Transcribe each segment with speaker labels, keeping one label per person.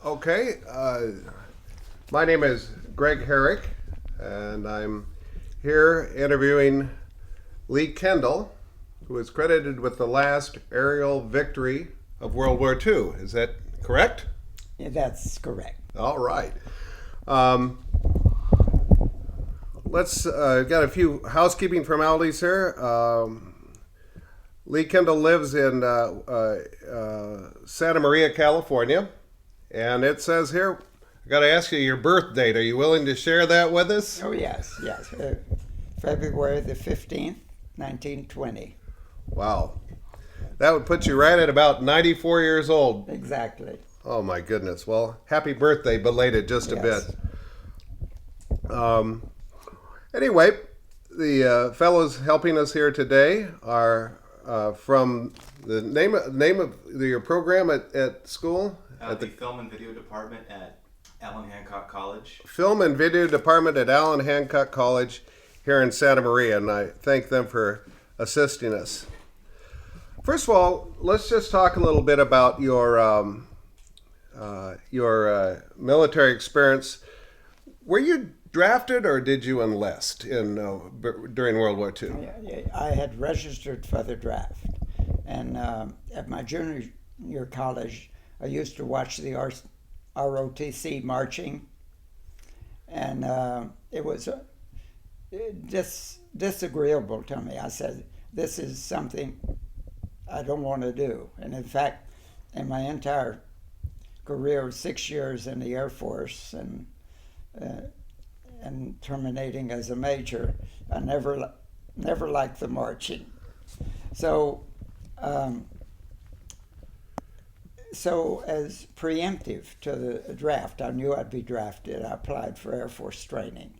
Speaker 1: Okay, my name is Greg Herrick, and I'm here interviewing Lee Kendall, who is credited with the last aerial victory of World War II. Is that correct?
Speaker 2: Yeah, that's correct.
Speaker 1: All right. Let's got a few housekeeping formalities here. Lee Kendall lives in Santa Maria, California, and it says here, I got to ask you your birth date. Are you willing to share that with us?
Speaker 2: Oh, yes. February the 15th, 1920.
Speaker 1: Wow. That would put you right at about 94 years old.
Speaker 2: Exactly.
Speaker 1: Oh, my goodness. Well, happy birthday, belated just a
Speaker 2: Yes.
Speaker 1: bit. Anyway, the fellows helping us here today are from the name of your program at school?
Speaker 3: At the Film and Video Department at Allen Hancock College.
Speaker 1: Film and Video Department at Allen Hancock College here in Santa Maria, and I thank them for assisting us. First of all, let's just talk a little bit about your military experience. Were you drafted or did you enlist during World War II?
Speaker 2: I had registered for the draft. And at my junior year college, I used to watch the ROTC marching. And it was disagreeable to me. I said, this is something I don't want to do. And in fact, in my entire career of 6 years in the Air Force and terminating as a major, I never liked the marching. So as preemptive to the draft, I knew I'd be drafted. I applied for Air Force training.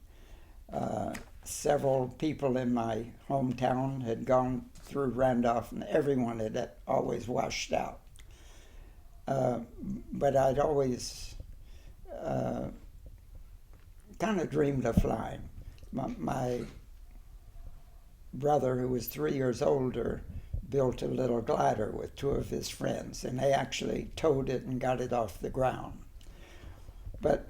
Speaker 2: Several people in my hometown had gone through Randolph, and everyone had always washed out. But I'd always kind of dreamed of flying. My brother, who was 3 years older, built a little glider with two of his friends, and they actually towed it and got it off the ground. But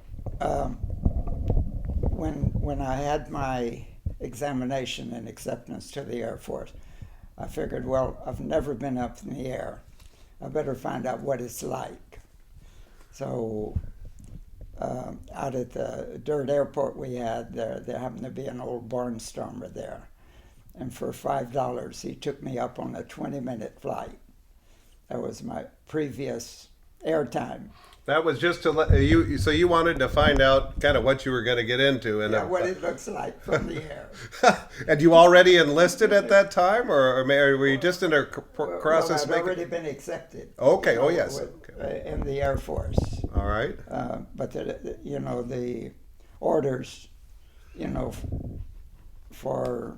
Speaker 2: when I had my examination and acceptance to the Air Force, I figured, well, I've never been up in the air. I better find out what it's like. So out at the dirt airport we had, there happened to be an old barnstormer there. And for $5, he took me up on a 20-minute flight. That was my previous airtime.
Speaker 1: That was just to let you. So you wanted to find out kind of what you were going to get into, and
Speaker 2: what it looks like from the air.
Speaker 1: And you already enlisted at that time, or were you just in a process?
Speaker 2: Well, I'd already been accepted.
Speaker 1: Okay. Oh yes.
Speaker 2: In the Air Force.
Speaker 1: All right.
Speaker 2: But the orders, for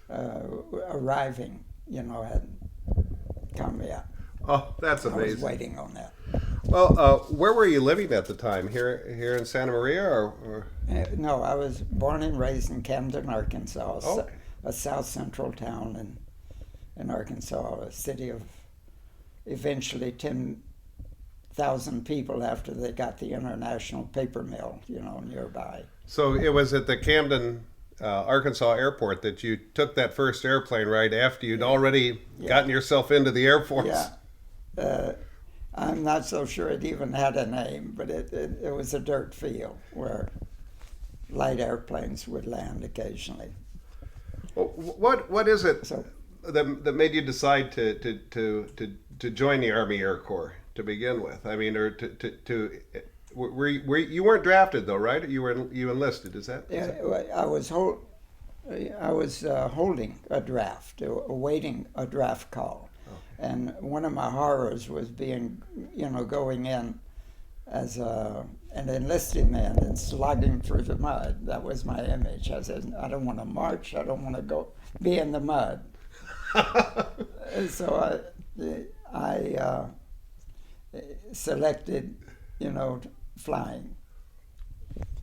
Speaker 2: arriving, hadn't come yet.
Speaker 1: Oh, that's amazing.
Speaker 2: I was waiting on that.
Speaker 1: Well, where were you living at the time? Here in Santa Maria, or?
Speaker 2: No, I was born and raised in Camden, Arkansas,
Speaker 1: Okay.
Speaker 2: a south central town in Arkansas, a city of eventually 10,000 people after they got the international paper mill, nearby.
Speaker 1: So it was at the Camden, Arkansas airport that you took that first airplane ride after you'd already gotten yourself into the Air Force.
Speaker 2: Yeah. I'm not so sure it even had a name, but it was a dirt field where light airplanes would land occasionally.
Speaker 1: Well, what is it that made you decide to join the Army Air Corps to begin with? I mean, or you weren't drafted though, right? You enlisted. Is that?
Speaker 2: I was holding a draft, awaiting a draft call. And one of my horrors was going in as an enlisted man and slogging through the mud. That was my image. I said, I don't want to march. I don't want to be in the mud. So I selected, flying.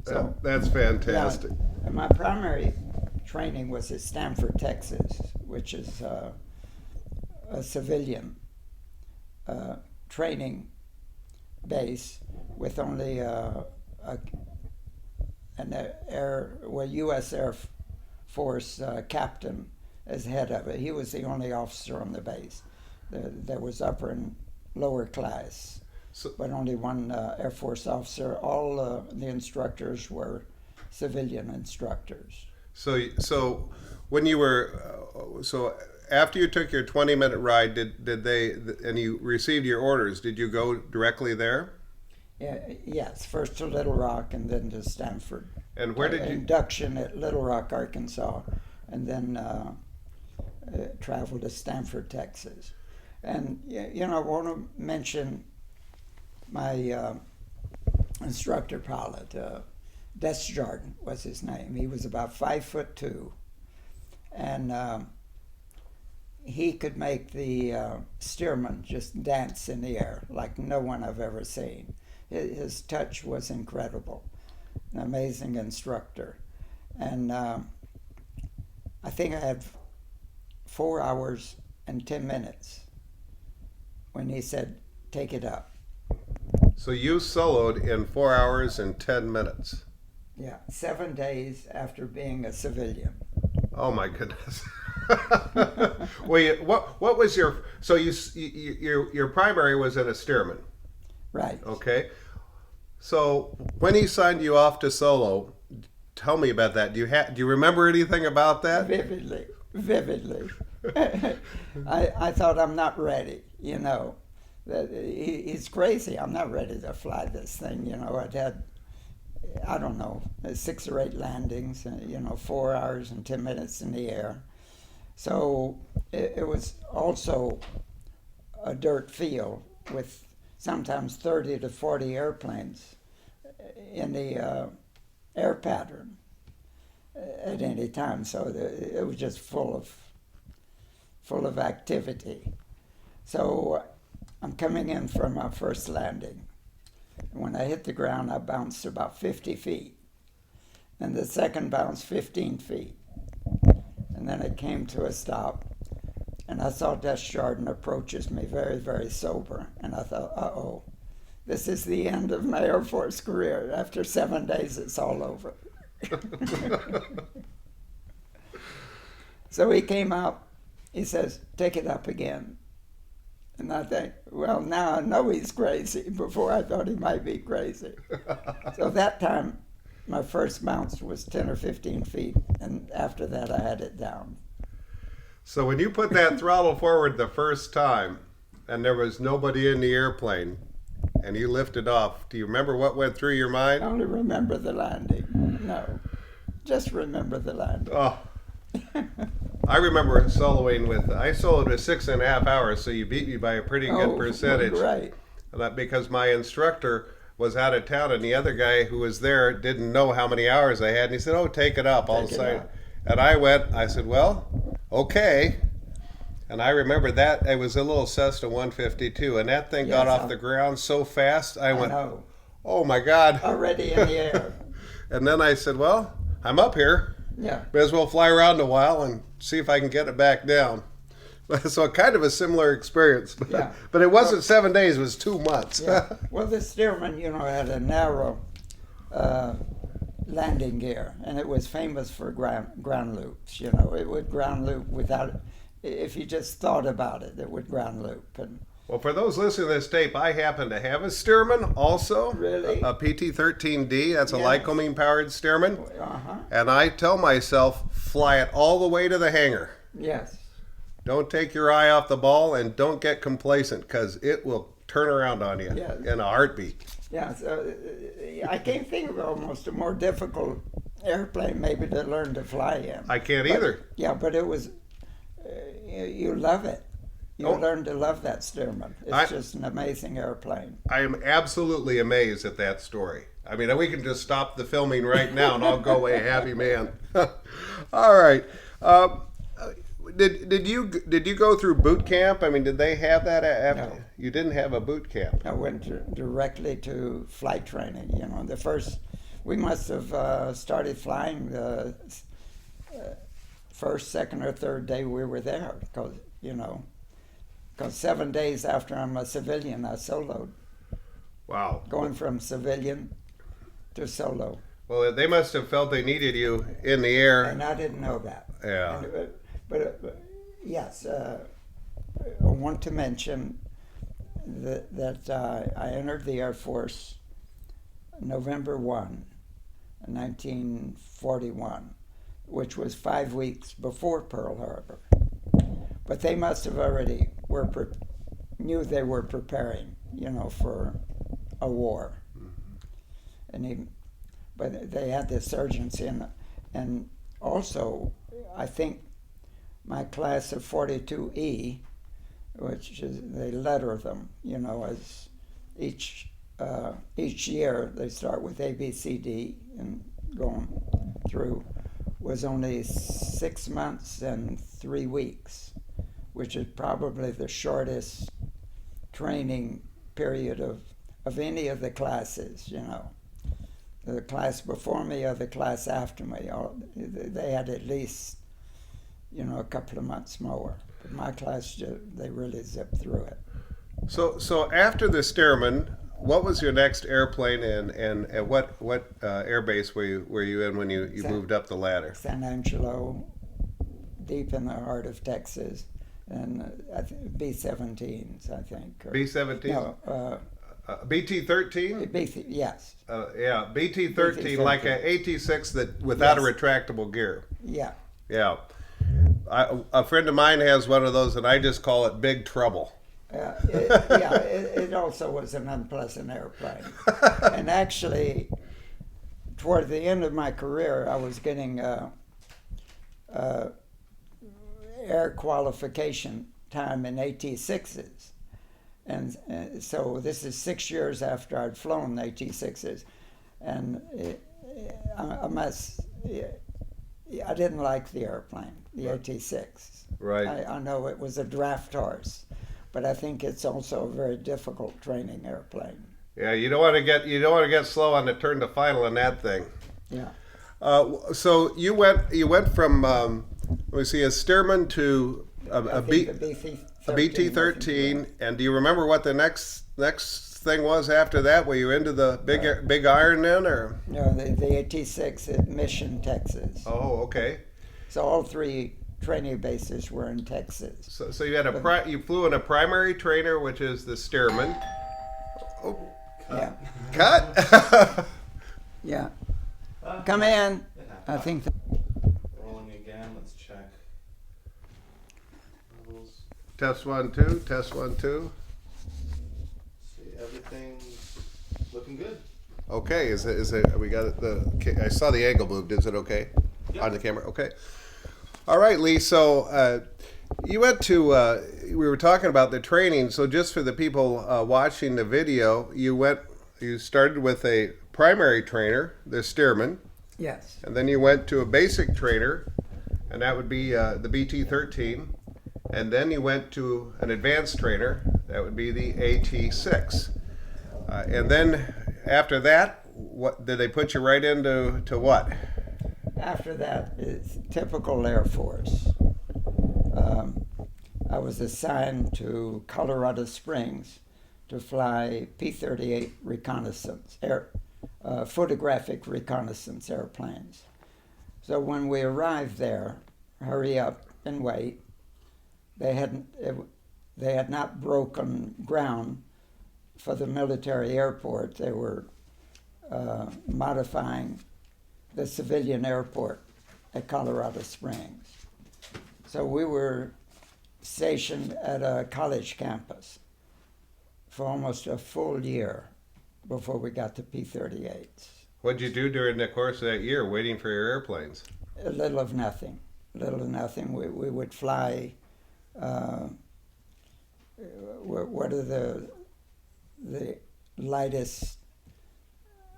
Speaker 2: So
Speaker 1: that's fantastic.
Speaker 2: And my primary training was at Stanford, Texas, which is a civilian training base with only U.S. Air Force captain as head of it. He was the only officer on the base. There was upper and lower class, but only one Air Force officer. All the instructors were civilian instructors.
Speaker 1: So when you were after you took your 20-minute ride, did they, and you received your orders, did you go directly there?
Speaker 2: Yes, first to Little Rock and then to Stanford.
Speaker 1: And where did you
Speaker 2: induction at Little Rock, Arkansas, and then travel to Stanford, Texas. And I want to mention my instructor pilot, Desjardins was his name. He was about 5'2", and he could make the steerman just dance in the air like no one I've ever seen. His touch was incredible. An amazing instructor. And I think I had 4 hours and 10 minutes when he said, "Take it up."
Speaker 1: So you soloed in 4 hours and 10 minutes.
Speaker 2: Yeah, 7 days after being a civilian.
Speaker 1: Oh my goodness. Well, what was your, so your primary was in a steerman?
Speaker 2: Right.
Speaker 1: Okay. So when he signed you off to solo, tell me about that. Do you remember anything about that?
Speaker 2: Vividly. I thought, I'm not ready, that he's crazy. I'm not ready to fly this thing. I'd had, I don't know, 6 or 8 landings, 4 hours and 10 minutes in the air. So it was also a dirt field with sometimes 30 to 40 airplanes in the air pattern at any time. So it was just full of activity. So I'm coming in for my first landing. When I hit the ground, I bounced about 50 feet. And the second bounce, 15 feet. And then it came to a stop. And I saw Desjardins approaches me very, very sober. And I thought, uh-oh, this is the end of my Air Force career. After 7 days, it's all over. So he came out. He says, "Take it up again." And I think, well, now I know he's crazy. Before I thought he might be crazy. So that time, my first bounce was 10 or 15 feet. And after that, I had it down.
Speaker 1: So when you put that throttle forward the first time and there was nobody in the airplane and you lifted off, do you remember what went through your mind?
Speaker 2: I only remember the landing. No, just remember the landing.
Speaker 1: Oh, I remember soloing I soloed with 6.5 hours, so you beat me by a pretty good percentage.
Speaker 2: Right.
Speaker 1: Because my instructor was out of town and the other guy who was there didn't know how many hours I had, and he said, "Oh, take it up." And I said, "Well, okay." And I remember that it was a little Cessna 152, and that thing got off the ground so fast, I went,
Speaker 2: know.
Speaker 1: "Oh my God."
Speaker 2: Already in the air.
Speaker 1: And then I said, "Well, I'm up here.
Speaker 2: Yeah.
Speaker 1: May as well fly around a while and see if I can get it back down." So kind of a similar experience, but it wasn't 7 days; it was 2 months.
Speaker 2: Yeah. Well, the steerman, had a narrow landing gear, and it was famous for ground loops. It would ground loop without, if you just thought about it, it would ground loop. And
Speaker 1: Well, for those listening to this tape, I happen to have a steerman also.
Speaker 2: Really?
Speaker 1: A PT-13D. That's a
Speaker 2: Yes.
Speaker 1: Lycoming-powered steerman.
Speaker 2: Uh-huh.
Speaker 1: And I tell myself, fly it all the way to the hangar.
Speaker 2: Yes.
Speaker 1: Don't take your eye off the ball and don't get complacent because it will turn around on you
Speaker 2: Yes.
Speaker 1: in a heartbeat.
Speaker 2: Yeah, so I can't think of almost a more difficult airplane maybe to learn to fly in.
Speaker 1: I can't either.
Speaker 2: Yeah, but it was, you love it. You learn to love that steerman. It's just an amazing airplane.
Speaker 1: I am absolutely amazed at that story. I mean, we can just stop the filming right now and I'll go away a happy man. All right. Did you go through boot camp? I mean, did they have that after?
Speaker 2: No.
Speaker 1: You didn't have a boot camp.
Speaker 2: I went directly to flight training. We must have started flying the first, second, or third day we were there because 7 days after I'm a civilian, I soloed.
Speaker 1: Wow.
Speaker 2: going from civilian to solo.
Speaker 1: Well, they must have felt they needed you in the air.
Speaker 2: And I didn't know that.
Speaker 1: Yeah.
Speaker 2: But yes, I want to mention that I entered the Air Force November 1, 1941, which was 5 weeks before Pearl Harbor. But they must have already knew they were preparing, for a war. But they had this urgency, and also I think my class of 42E, which is, they letter them, as each year they start with A, B, C, D, and going through, was only 6 months and 3 weeks, which is probably the shortest training period of any of the classes, The class before me or the class after me, they had at least, a couple of months more. But my class, they really zipped through it.
Speaker 1: So after the Stearman, what was your next airplane, and at what air base were you in when you moved up the ladder?
Speaker 2: San Angelo, deep in the heart of Texas, and B-17s, I think.
Speaker 1: B-17?
Speaker 2: No,
Speaker 1: BT-13?
Speaker 2: Yes.
Speaker 1: Yeah, BT-13, like an AT-6 that without a retractable gear.
Speaker 2: Yeah.
Speaker 1: Yeah. A friend of mine has one of those, and I just call it Big Trouble.
Speaker 2: It also was an unpleasant airplane. And actually, toward the end of my career, I was getting air qualification time in AT-6s. And so this is 6 years after I'd flown the AT-6s. And I didn't like the airplane, the AT-6.
Speaker 1: Right.
Speaker 2: I know it was a draft horse, but I think it's also a very difficult training airplane.
Speaker 1: Yeah, you don't want to get slow on the turn to final in that thing.
Speaker 2: Yeah.
Speaker 1: So you went from let me see, a Stearman to a BT-13, and do you remember what the next thing was after that? Were you into the big iron then, or?
Speaker 2: No, the AT-6 at Mission, Texas.
Speaker 1: Oh, okay.
Speaker 2: So all 3 training bases were in Texas.
Speaker 1: So you had you flew in a primary trainer, which is the Stearman. Oh,
Speaker 2: Yeah.
Speaker 1: cut.
Speaker 2: Yeah. Come in. I think.
Speaker 3: Rolling again. Let's check. Levels.
Speaker 1: Test 1 2. Test 1 2.
Speaker 3: See, everything's looking good.
Speaker 1: Okay, is it? We got it. I saw the angle moved. Is it okay on the camera? Okay. All right, Lee. So you went to. We were talking about the training. So just for the people watching the video, you started with a primary trainer, the Stearman,
Speaker 2: Yes.
Speaker 1: and then you went to a basic trainer, and that would be the BT-13, and then you went to an advanced trainer, that would be the AT-6, and then after that, what did they put you right into what?
Speaker 2: After that is typical Air Force. I was assigned to Colorado Springs to fly P-38 reconnaissance, photographic reconnaissance airplanes. So when we arrived there, hurry up and wait. They had not broken ground for the military airport. They were modifying the civilian airport at Colorado Springs. So we were stationed at a college campus for almost a full year before we got to P-38s.
Speaker 1: What'd you do during the course of that year, waiting for your airplanes?
Speaker 2: A little of nothing. We would fly. What are the lightest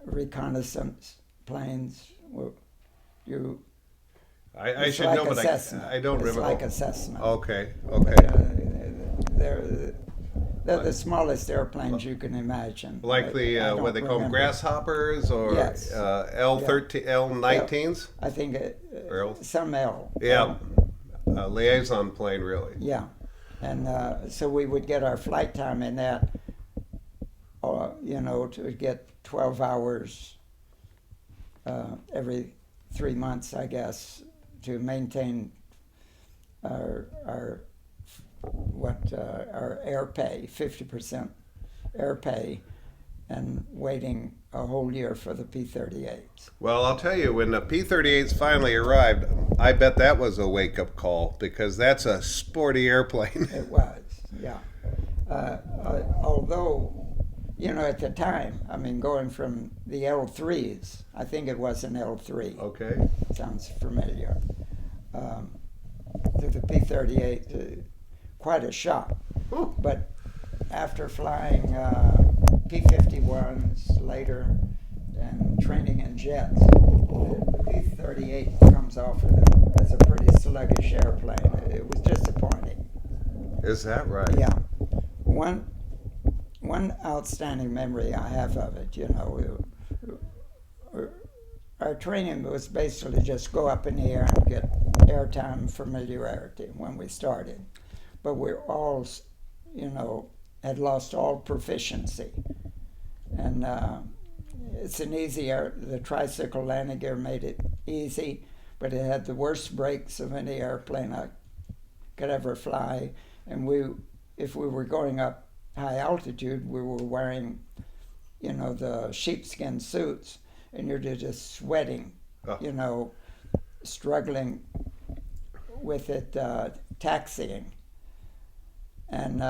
Speaker 2: reconnaissance planes?
Speaker 1: I should know, but I don't remember.
Speaker 2: It's like a Cessna.
Speaker 1: Okay.
Speaker 2: They're the smallest airplanes you can imagine.
Speaker 1: Like what they call them, grasshoppers, or
Speaker 2: Yes.
Speaker 1: L-13, L-19s?
Speaker 2: I think some L.
Speaker 1: Yeah, liaison plane, really.
Speaker 2: Yeah, and so we would get our flight time in that, to get 12 hours every 3 months, I guess, to maintain our air pay, 50% air pay, and waiting a whole year for the P-38s.
Speaker 1: Well, I'll tell you, when the P-38s finally arrived, I bet that was a wake-up call, because that's a sporty airplane.
Speaker 2: It was, yeah. Although, at the time, I mean, going from the L3s, I think it was an L3.
Speaker 1: Okay.
Speaker 2: Sounds familiar. To the P-38, quite a shock.
Speaker 1: Ooh.
Speaker 2: But after flying P-51s later and training in jets, the P-38 comes off as a pretty sluggish airplane. It was disappointing.
Speaker 1: Is that right?
Speaker 2: Yeah. One outstanding memory I have of it, our training was basically just go up in the air and get airtime familiarity when we started. But we all, had lost all proficiency. And it's an easy air. The tricycle landing gear made it easy, but it had the worst brakes of any airplane I could ever fly. And if we were going up high altitude, we were wearing, the sheepskin suits, and you're just sweating, struggling with it, taxiing. And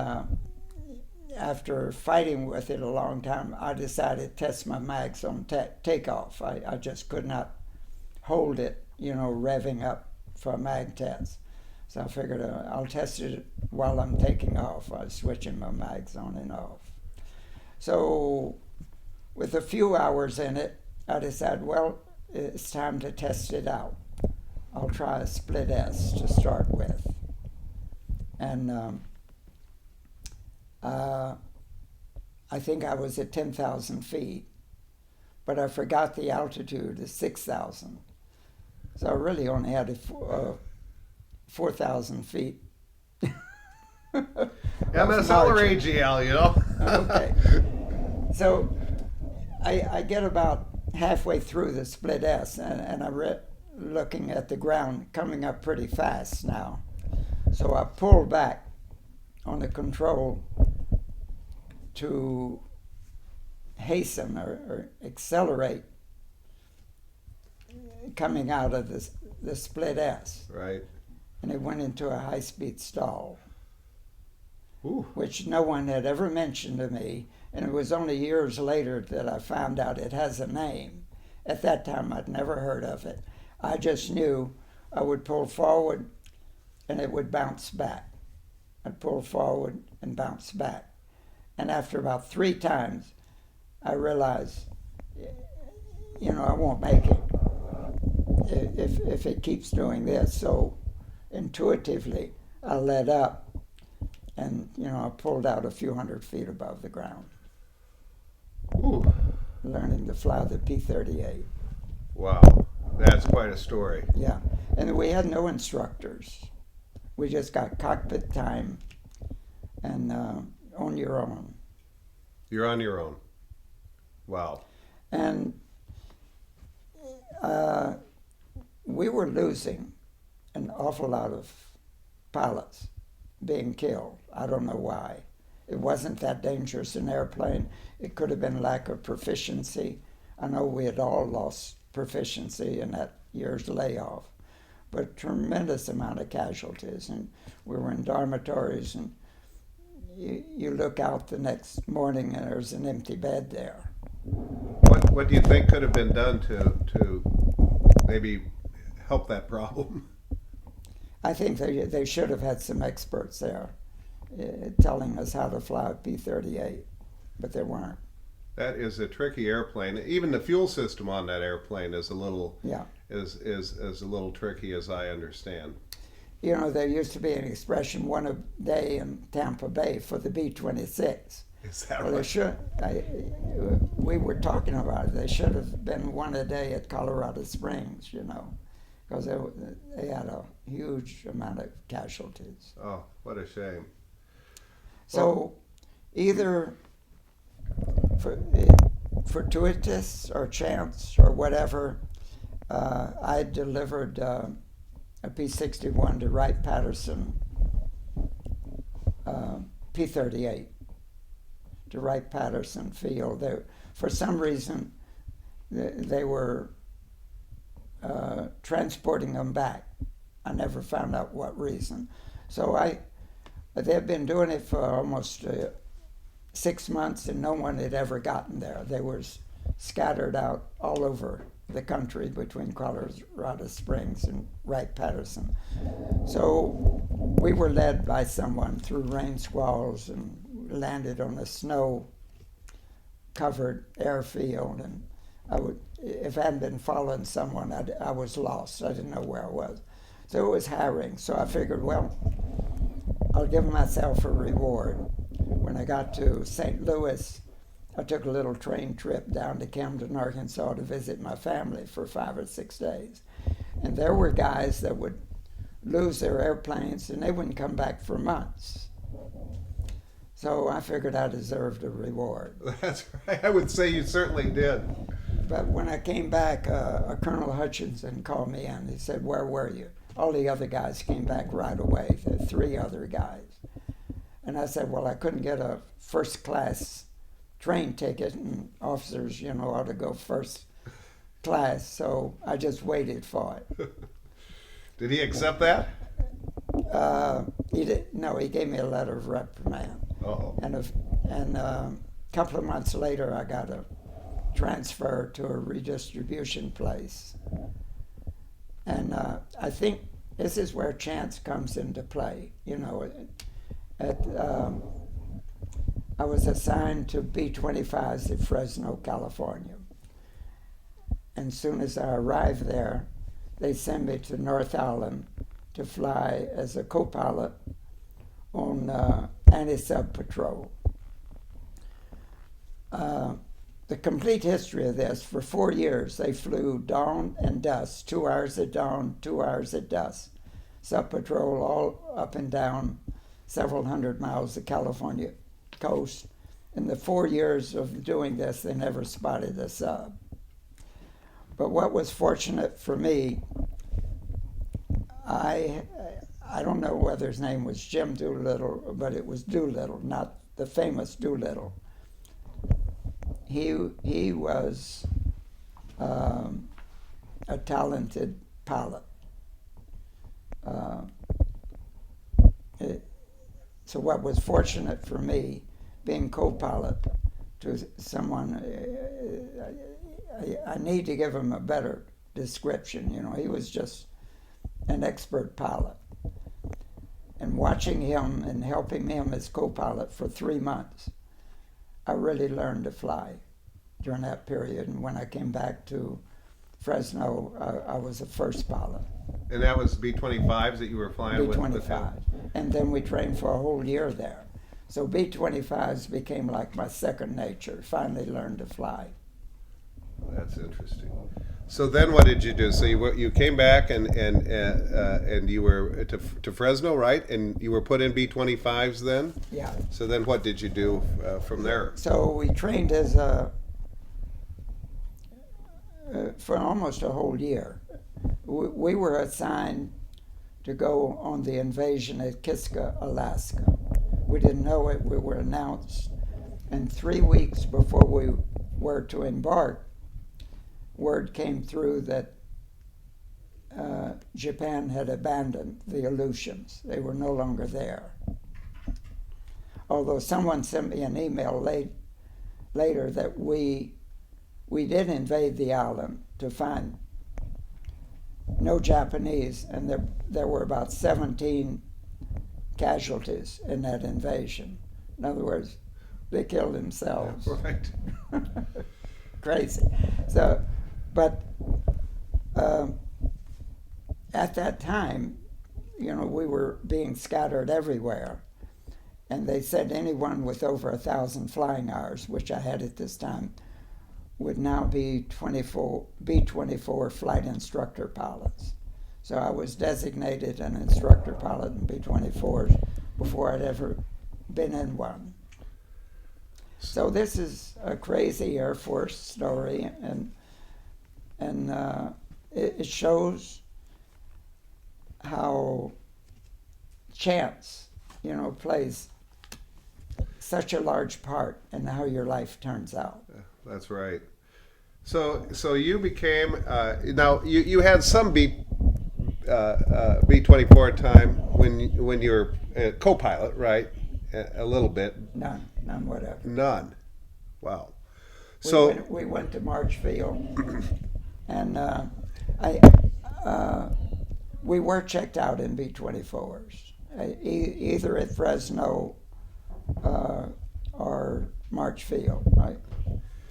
Speaker 2: after fighting with it a long time, I decided to test my mags on takeoff. I just could not hold it, revving up for a mag test. So I figured I'll test it while I'm taking off. I was switching my mags on and off. So with a few hours in it, I decided, well, it's time to test it out. I'll try a split S to start with. And I think I was at 10,000 feet, but I forgot the altitude is 6,000. So I really only had 4,000 feet.
Speaker 1: MSL or AGL,
Speaker 2: Okay. So I get about halfway through the split S, and I'm looking at the ground coming up pretty fast now. So I pull back on the control to hasten or accelerate coming out of the split S.
Speaker 1: Right.
Speaker 2: And it went into a high-speed stall,
Speaker 1: Ooh.
Speaker 2: which no one had ever mentioned to me. And it was only years later that I found out it has a name. At that time, I'd never heard of it. I just knew I would pull forward and it would bounce back. I'd pull forward and bounce back. And after about 3 times, I realized, I won't make it if it keeps doing this. So intuitively, I let up and, I pulled out a few hundred feet above the ground.
Speaker 1: Ooh.
Speaker 2: Learning to fly the P-38.
Speaker 1: Wow. That's quite a story.
Speaker 2: Yeah. And we had no instructors. We just got cockpit time and on your own.
Speaker 1: You're on your own. Wow.
Speaker 2: And we were losing an awful lot of pilots being killed. I don't know why. It wasn't that dangerous an airplane. It could have been lack of proficiency. I know we had all lost proficiency in that year's layoff, but tremendous amount of casualties. And we were in dormitories, and you look out the next morning and there's an empty bed there.
Speaker 1: What do you think could have been done to maybe help that problem?
Speaker 2: I think they should have had some experts there telling us how to fly a P-38, but there weren't.
Speaker 1: That is a tricky airplane. Even the fuel system on that airplane is a little is a little tricky, as I understand.
Speaker 2: There used to be an expression, one a day in Tampa Bay for the B-26.
Speaker 1: Is that
Speaker 2: Well,
Speaker 1: right?
Speaker 2: we were talking about it. They should have been one a day at Colorado Springs, because they had a huge amount of casualties.
Speaker 1: Oh, what a shame.
Speaker 2: So either fortuitous or chance or whatever, I delivered a P-61 to Wright-Patterson, P-38 to Wright-Patterson Field. For some reason, they were transporting them back. I never found out what reason. So they've been doing it for almost 6 months, and no one had ever gotten there. They were scattered out all over the country between Colorado Springs and Wright-Patterson. So we were led by someone through rain squalls and landed on a snow-covered airfield. And if I hadn't been following someone, I was lost. I didn't know where I was. So it was harrowing. So I figured, well, I'll give myself a reward. When I got to St. Louis, I took a little train trip down to Camden, Arkansas to visit my family for 5 or 6 days. And there were guys that would lose their airplanes and they wouldn't come back for months. So I figured I deserved a reward.
Speaker 1: That's right. I would say you certainly did.
Speaker 2: But when I came back, a Colonel Hutchinson called me in. He said, "Where were you?" All the other guys came back right away, the 3 other guys. And I said, well, I couldn't get a first class train ticket, and officers, ought to go first class. So I just waited for it.
Speaker 1: Did he accept that?
Speaker 2: He did. No, he gave me a letter of reprimand.
Speaker 1: Uh-oh.
Speaker 2: And a couple of months later, I got a transfer to a redistribution place. And I think this is where chance comes into play. I was assigned to B-25s at Fresno, California. And as soon as I arrived there, they sent me to North Island to fly as a co-pilot on anti-sub patrol. The complete history of this, for 4 years, they flew dawn and dusk, 2 hours at dawn, 2 hours at dusk. Sub patrol all up and down several hundred miles of California coast. In the 4 years of doing this, they never spotted a sub. But what was fortunate for me, I don't know whether his name was Jim Doolittle, but it was Doolittle, not the famous Doolittle. He was a talented pilot. So what was fortunate for me, being co-pilot to someone, I need to give him a better description. He was just an expert pilot. And watching him and helping him as co-pilot for 3 months, I really learned to fly during that period. And when I came back to Fresno, I was a first pilot.
Speaker 1: And that was B-25s that you were flying with?
Speaker 2: B-25. And then we trained for a whole year there. So B-25s became like my second nature. Finally learned to fly.
Speaker 1: That's interesting. So then what did you do? So you came back and you were to Fresno, right? And you were put in B-25s then?
Speaker 2: Yeah.
Speaker 1: So then what did you do from there?
Speaker 2: So we trained as for almost a whole year. We were assigned to go on the invasion at Kiska, Alaska. We didn't know it. We were announced. And 3 weeks before we were to embark, word came through that Japan had abandoned the Aleutians. They were no longer there. Although someone sent me an email later that we did invade the island to find no Japanese, and there were about 17 casualties in that invasion. In other words, they killed themselves.
Speaker 1: Right.
Speaker 2: Crazy. So, but at that time, we were being scattered everywhere. And they said anyone with over 1,000 flying hours, which I had at this time, would now be B-24 flight instructor pilots. So I was designated an instructor pilot in B-24s before I'd ever been in one. So this is a crazy Air Force story, and it shows how chance, plays such a large part in how your life turns out.
Speaker 1: That's right. So you became now you had some B-24 time when you were a co-pilot, right? A little bit.
Speaker 2: None whatever.
Speaker 1: None. Wow.
Speaker 2: We went to Marchfield, and we were checked out in B-24s, either at Fresno or Marchfield.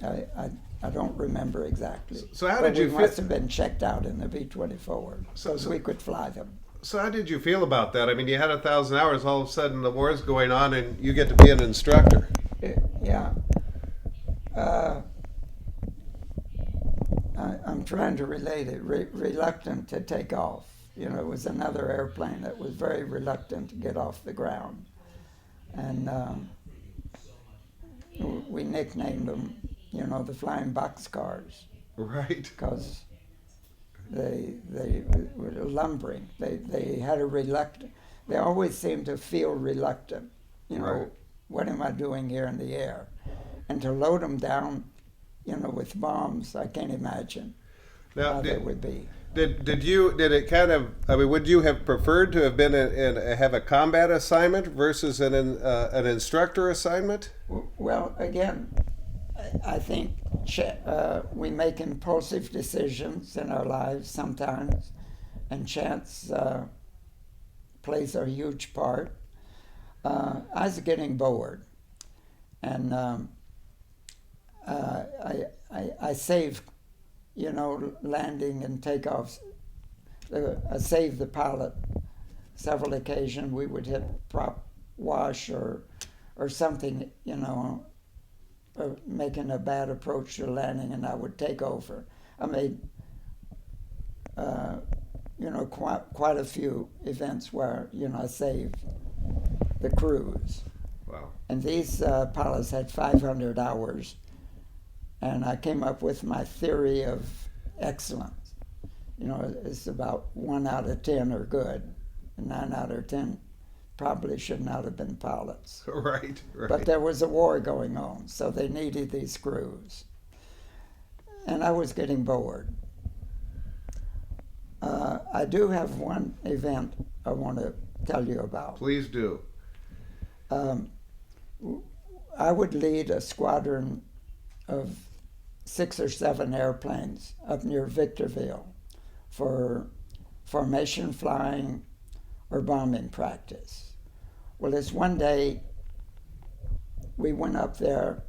Speaker 2: I don't remember exactly.
Speaker 1: So how did you
Speaker 2: we must have been checked out in the B-24 so we could fly them.
Speaker 1: So how did you feel about that? I mean, you had 1,000 hours. All of a sudden, the war's going on, and you get to be an instructor.
Speaker 2: Yeah. I'm trying to relate it. Reluctant to take off. It was another airplane that was very reluctant to get off the ground, and we nicknamed them, the flying boxcars.
Speaker 1: Right.
Speaker 2: Because they were lumbering. They had a reluctant. They always seemed to feel reluctant.
Speaker 1: Right.
Speaker 2: What am I doing here in the air? And to load them down, with bombs, I can't imagine how that would be.
Speaker 1: Did it kind of? I mean, would you have preferred to have been have a combat assignment versus an instructor assignment?
Speaker 2: Well, again, I think we make impulsive decisions in our lives sometimes, and chance plays a huge part. I was getting bored, and I saved, landing and takeoffs. I saved the pilot several occasions. We would hit prop wash or something, making a bad approach to landing, and I would take over. I made, quite a few events where, I saved the crews.
Speaker 1: Wow.
Speaker 2: And these pilots had 500 hours, and I came up with my theory of excellence. It's about 1 out of 10 are good, and 9 out of 10 probably should not have been pilots.
Speaker 1: Right.
Speaker 2: But there was a war going on, so they needed these crews. And I was getting bored. I do have one event I want to tell you about.
Speaker 1: Please do.
Speaker 2: I would lead a squadron of 6 or 7 airplanes up near Victorville for formation flying or bombing practice. Well, this one day we went up there,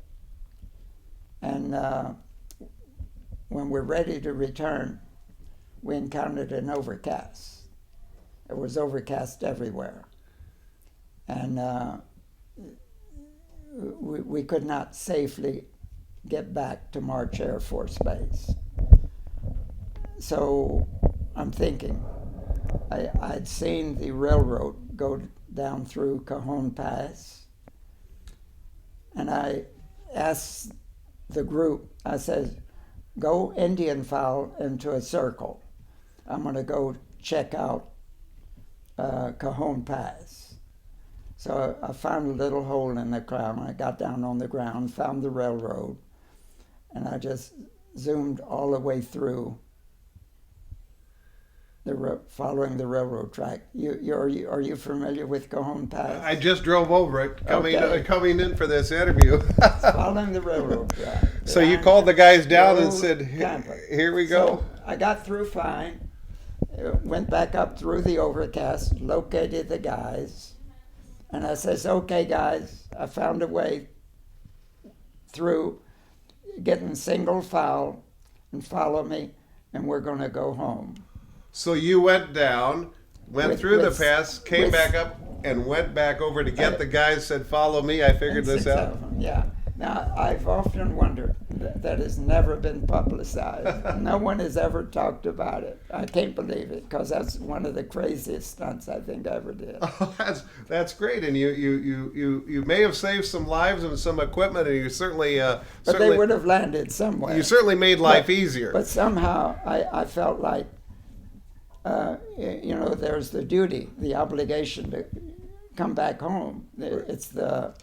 Speaker 2: and when we're ready to return, we encountered an overcast. It was overcast everywhere, and we could not safely get back to March Air Force Base. So I'm thinking, I'd seen the railroad go down through Cajon Pass, and I asked the group, I said, go Indian file into a circle. I'm going to go check out Cajon Pass. So I found a little hole in the ground. I got down on the ground, found the railroad, and I just zoomed all the way through following the railroad track. Are you familiar with Cajon Pass?
Speaker 1: I just drove over it
Speaker 2: Okay.
Speaker 1: coming in for this interview.
Speaker 2: Following the railroad track.
Speaker 1: So you called the guys down and
Speaker 2: Road
Speaker 1: said,
Speaker 2: Tampa.
Speaker 1: "Here we go."
Speaker 2: So I got through fine. Went back up through the overcast, located the guys, and I says, "Okay, guys, I found a way through. Getting single file and follow me, and we're going to go home."
Speaker 1: So you went down, went through the pass, came
Speaker 2: with-
Speaker 1: back up, and went back over to get the guys. Said, "Follow me." I figured
Speaker 2: And
Speaker 1: this
Speaker 2: 6
Speaker 1: out.
Speaker 2: of them, yeah. Now, I've often wondered, that has never been publicized. No one has ever talked about it. I can't believe it, because that's one of the craziest stunts I think I ever did.
Speaker 1: Oh, that's great, and you may have saved some lives and some equipment, and you certainly
Speaker 2: But they would have landed somewhere.
Speaker 1: you certainly made life easier.
Speaker 2: But somehow I felt like, there's the duty, the obligation to come back home. It's the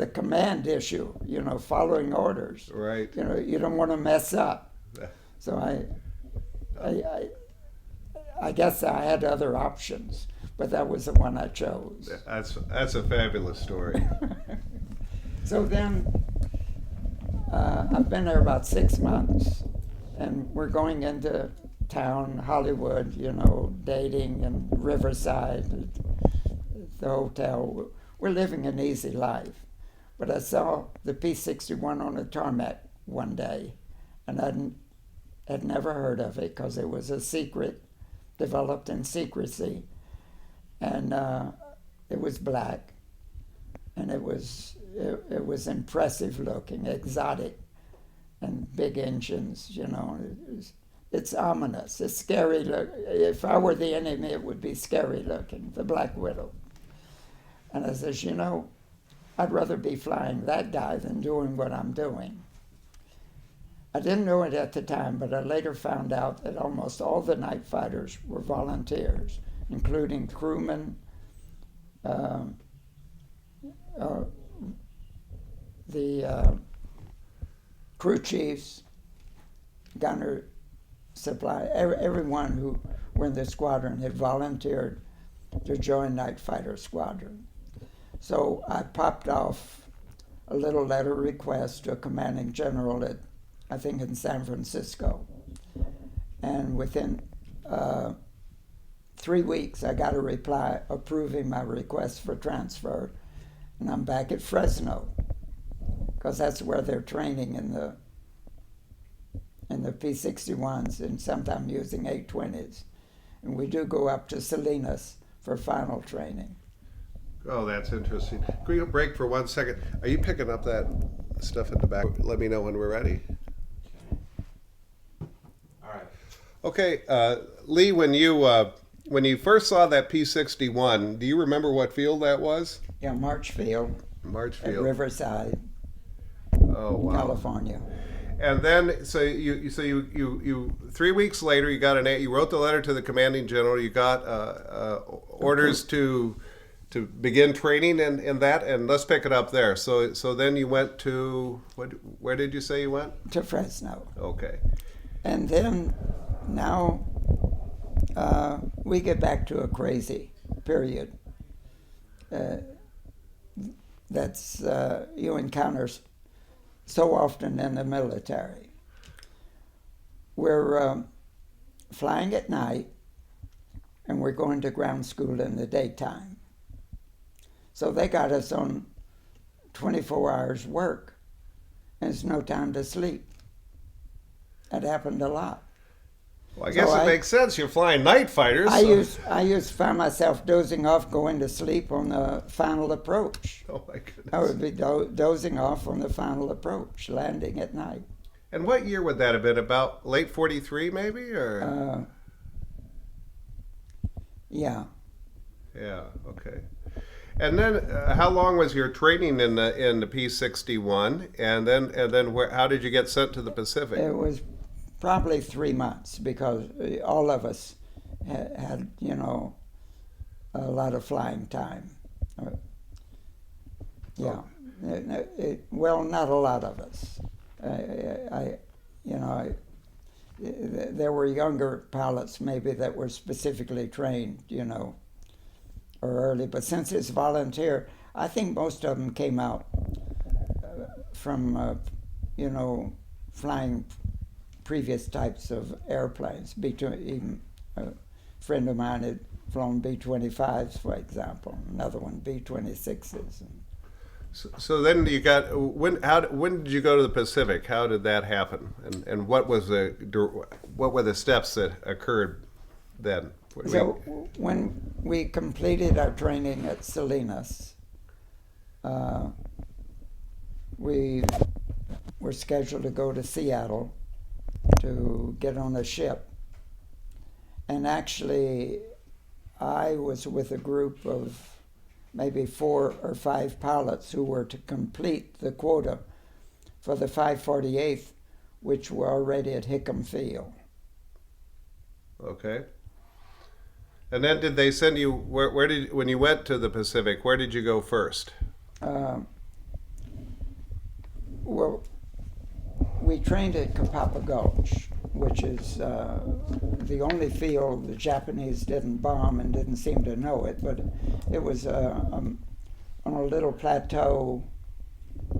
Speaker 2: command issue, following orders.
Speaker 1: Right.
Speaker 2: You don't want to mess up. So I guess I had other options, but that was the one I chose.
Speaker 1: That's a fabulous story.
Speaker 2: So then I've been there about 6 months, and we're going into town, Hollywood, dating and Riverside, the hotel. We're living an easy life. But I saw the P-61 on the tarmac one day, and I had never heard of it because it was a secret, developed in secrecy. And it was black, and it was impressive looking, exotic, and big engines, It's ominous. It's scary. If I were the enemy, it would be scary looking, the Black Widow. And I says, I'd rather be flying that guy than doing what I'm doing. I didn't know it at the time, but I later found out that almost all the night fighters were volunteers, including crewmen, the crew chiefs, gunner, supply, everyone who were in the squadron had volunteered to join Night Fighter Squadron. So I popped off a little letter request to a commanding general at, I think, in San Francisco. And within 3 weeks, I got a reply approving my request for transfer, and I'm back at Fresno, because that's where they're training in the P-61s, and sometimes using 820s. And we do go up to Salinas for final training.
Speaker 1: Oh, that's interesting. Can we break for 1 second? Are you picking up that stuff in the back? Let me know when we're ready.
Speaker 3: All right.
Speaker 1: Okay, Lee, when you first saw that P-61, do you remember what field that was?
Speaker 2: Yeah, Marchfield at
Speaker 1: Marchfield.
Speaker 2: Riverside,
Speaker 1: Oh, wow.
Speaker 2: California.
Speaker 1: And then, so you 3 weeks later, you wrote the letter to the commanding general. You got orders to begin training in that, and let's pick it up there. So then you went to where did you say you went?
Speaker 2: To Fresno.
Speaker 1: Okay.
Speaker 2: And then now we get back to a crazy period. That's you encounter so often in the military. We're flying at night, and we're going to ground school in the daytime. So they got us on 24 hours work, and it's no time to sleep. That happened a lot.
Speaker 1: Well, I guess it makes sense. You're flying night fighters.
Speaker 2: I used to find myself dozing off, going to sleep on the final approach.
Speaker 1: Oh my goodness.
Speaker 2: I would be dozing off on the final approach, landing at night.
Speaker 1: And what year would that have been? About late 43, maybe, or?
Speaker 2: Yeah.
Speaker 1: Yeah. Okay. And then, how long was your training in the P-61? And then how did you get sent to the Pacific?
Speaker 2: It was probably 3 months, because all of us had a lot of flying time. Yeah. Well, not a lot of us. There were younger pilots maybe that were specifically trained, or early. But since it's volunteer, I think most of them came out from, flying previous types of airplanes. Even a friend of mine had flown B-25s, for example. Another one B-26s.
Speaker 1: So then you got when did you go to the Pacific? How did that happen? And what were the steps that occurred then?
Speaker 2: So when we completed our training at Salinas, we were scheduled to go to Seattle to get on a ship. And actually, I was with a group of maybe 4 or 5 pilots who were to complete the quota for the 548th, which were already at Hickam Field.
Speaker 1: Okay. And then did they send you, where did, when you went to the Pacific, where did you go first?
Speaker 2: Well, we trained at Kapapa Gulch, which is the only field the Japanese didn't bomb and didn't seem to know it, but it was on a little plateau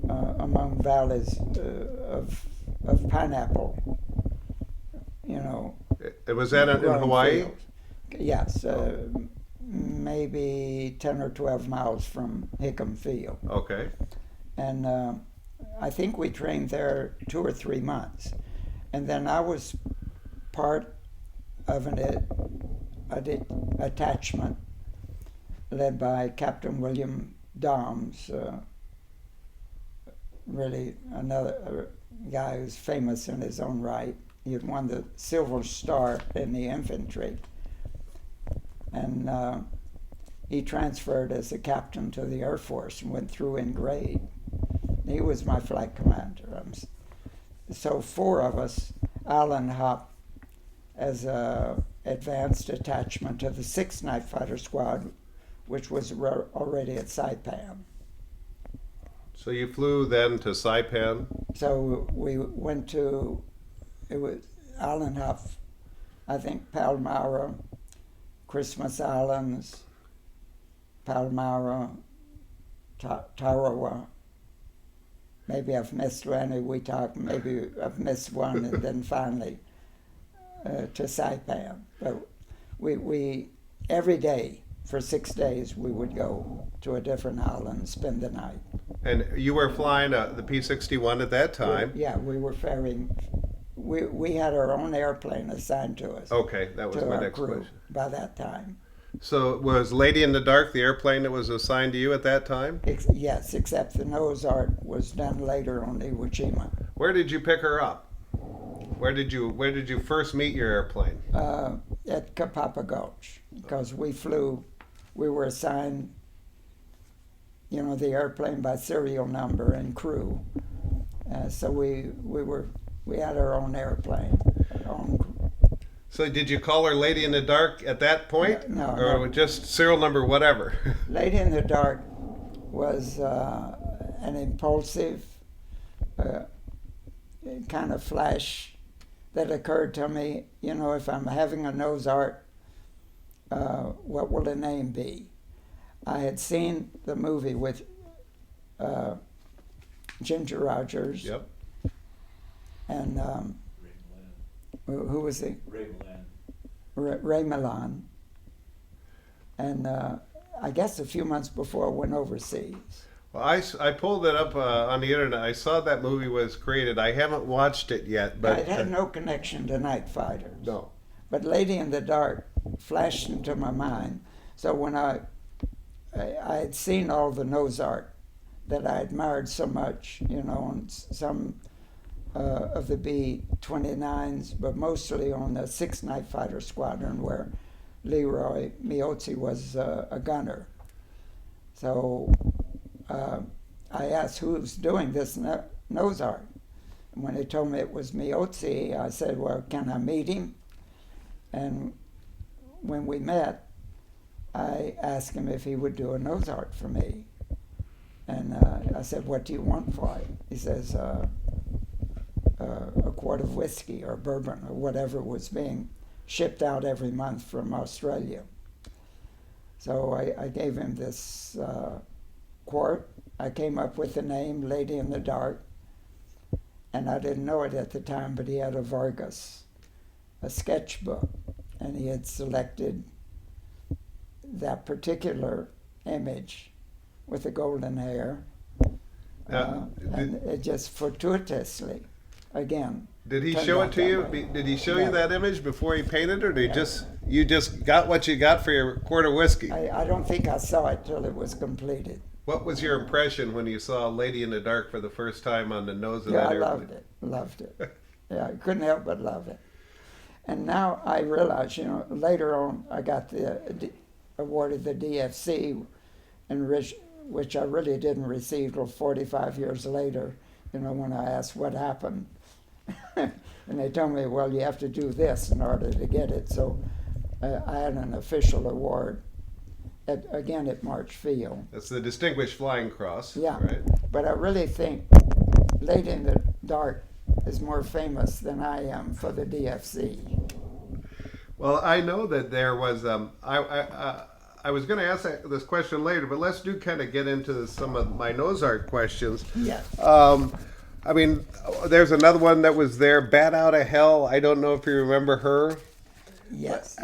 Speaker 2: among valleys of pineapple, you know.
Speaker 1: It was that in Hawaii?
Speaker 2: Fields. Yes, maybe 10 or 12 miles from Hickam Field.
Speaker 1: Okay.
Speaker 2: And I think we trained there 2 or 3 months. And then I was part of an attachment led by Captain William Doms, really another guy who's famous in his own right. He had won the Silver Star in the infantry. And he transferred as a captain to the Air Force and went through in grade. He was my flight commander. So 4 of us, Alan Hop as a advanced attachment to the 6th Night Fighter Squad, which was already at Saipan.
Speaker 1: So you flew then to Saipan?
Speaker 2: So we went to, it was Alan Hop, I think Palmyra, Christmas Islands, Palmyra, Tarawa. Maybe I've missed one. We talked. Maybe I've missed one, and then finally to Saipan. But we every day for 6 days we would go to a different island and spend the night.
Speaker 1: And you were flying the P-61 at that time?
Speaker 2: We were ferrying. We had our own airplane assigned to us.
Speaker 1: Okay, that was
Speaker 2: to
Speaker 1: my
Speaker 2: our
Speaker 1: next
Speaker 2: crew
Speaker 1: question.
Speaker 2: by that time.
Speaker 1: So was Lady in the Dark the airplane that was assigned to you at that time?
Speaker 2: Yes, except the nose art was done later on Iwo Jima.
Speaker 1: Where did you pick her up? Where did you first meet your airplane?
Speaker 2: At Kapapa Gulch, because we were assigned, the airplane by serial number and crew. So we had our own airplane, our own crew.
Speaker 1: So did you call her Lady in the Dark at that point?
Speaker 2: No.
Speaker 1: Or just serial number whatever?
Speaker 2: Lady in the Dark was an impulsive kind of flash that occurred to me. If I'm having a nose art, what will the name be? I had seen the movie with Ginger Rogers.
Speaker 1: Yep.
Speaker 2: And who was he? Ray Milan. And I guess a few months before I went overseas.
Speaker 1: Well, I pulled it up on the internet. I saw that movie was created. I haven't watched it yet, but
Speaker 2: It had no connection to Night Fighters.
Speaker 1: No.
Speaker 2: But Lady in the Dark flashed into my mind. So when I had seen all the nose art that I admired so much, on some of the B-29s, but mostly on the 6th Night Fighter Squadron, where Leroy Miozzi was a gunner. So I asked who's doing this nose art. And when they told me it was Miozzi, I said, well, can I meet him? And when we met, I asked him if he would do a nose art for me. And I said, what do you want for it? He says, a quart of whiskey or bourbon or whatever was being shipped out every month from Australia. So I gave him this quart. I came up with the name Lady in the Dark, and I didn't know it at the time, but he had a Vargas, a sketchbook, and he had selected that particular image with the golden hair, and it just fortuitously, again.
Speaker 1: Did he
Speaker 2: turned
Speaker 1: show
Speaker 2: out
Speaker 1: it to you?
Speaker 2: that way.
Speaker 1: Did he show
Speaker 2: No.
Speaker 1: you that image before he painted, or did
Speaker 2: No.
Speaker 1: you just got what you got for your quart of whiskey?
Speaker 2: I don't think I saw it till it was completed.
Speaker 1: What was your impression when you saw Lady in the Dark for the first time on the nose of
Speaker 2: Yeah,
Speaker 1: that
Speaker 2: I
Speaker 1: airplane?
Speaker 2: loved it. Loved it. Yeah, I couldn't help but love it. And now I realize, later on I got awarded the DFC, and which I really didn't receive till 45 years later, when I asked what happened. And they told me, well, you have to do this in order to get it. So I had an official award, again at March Field.
Speaker 1: That's the Distinguished Flying Cross.
Speaker 2: Yeah,
Speaker 1: Right.
Speaker 2: but I really think Late in the Dark is more famous than I am for the DFC.
Speaker 1: Well, I know that there was. I was going to ask this question later, but let's kind of get into some of my nose art questions.
Speaker 2: Yeah.
Speaker 1: I mean, there's another one that was there, Bat Out of Hell. I don't know if you remember her.
Speaker 2: Yes.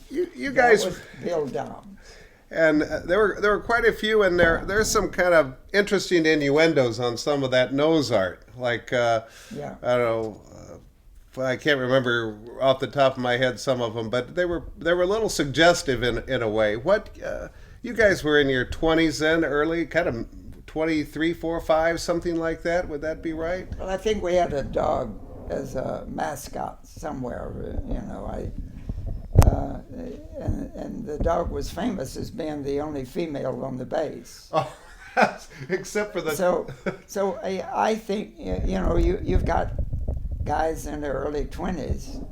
Speaker 1: You
Speaker 2: That
Speaker 1: guys,
Speaker 2: was Bill Dom.
Speaker 1: and there were quite a few, and there's some kind of interesting innuendos on some of that nose art. Like I don't know, I can't remember off the top of my head some of them, but they were a little suggestive in a way. What you guys were in your 20s then, early, kind of 23, 4, 5, something like that. Would that be right?
Speaker 2: Well, I think we had a dog as a mascot somewhere. And the dog was famous as being the only female on the base.
Speaker 1: Oh, except for the.
Speaker 2: So I think you've got guys in their early 20s,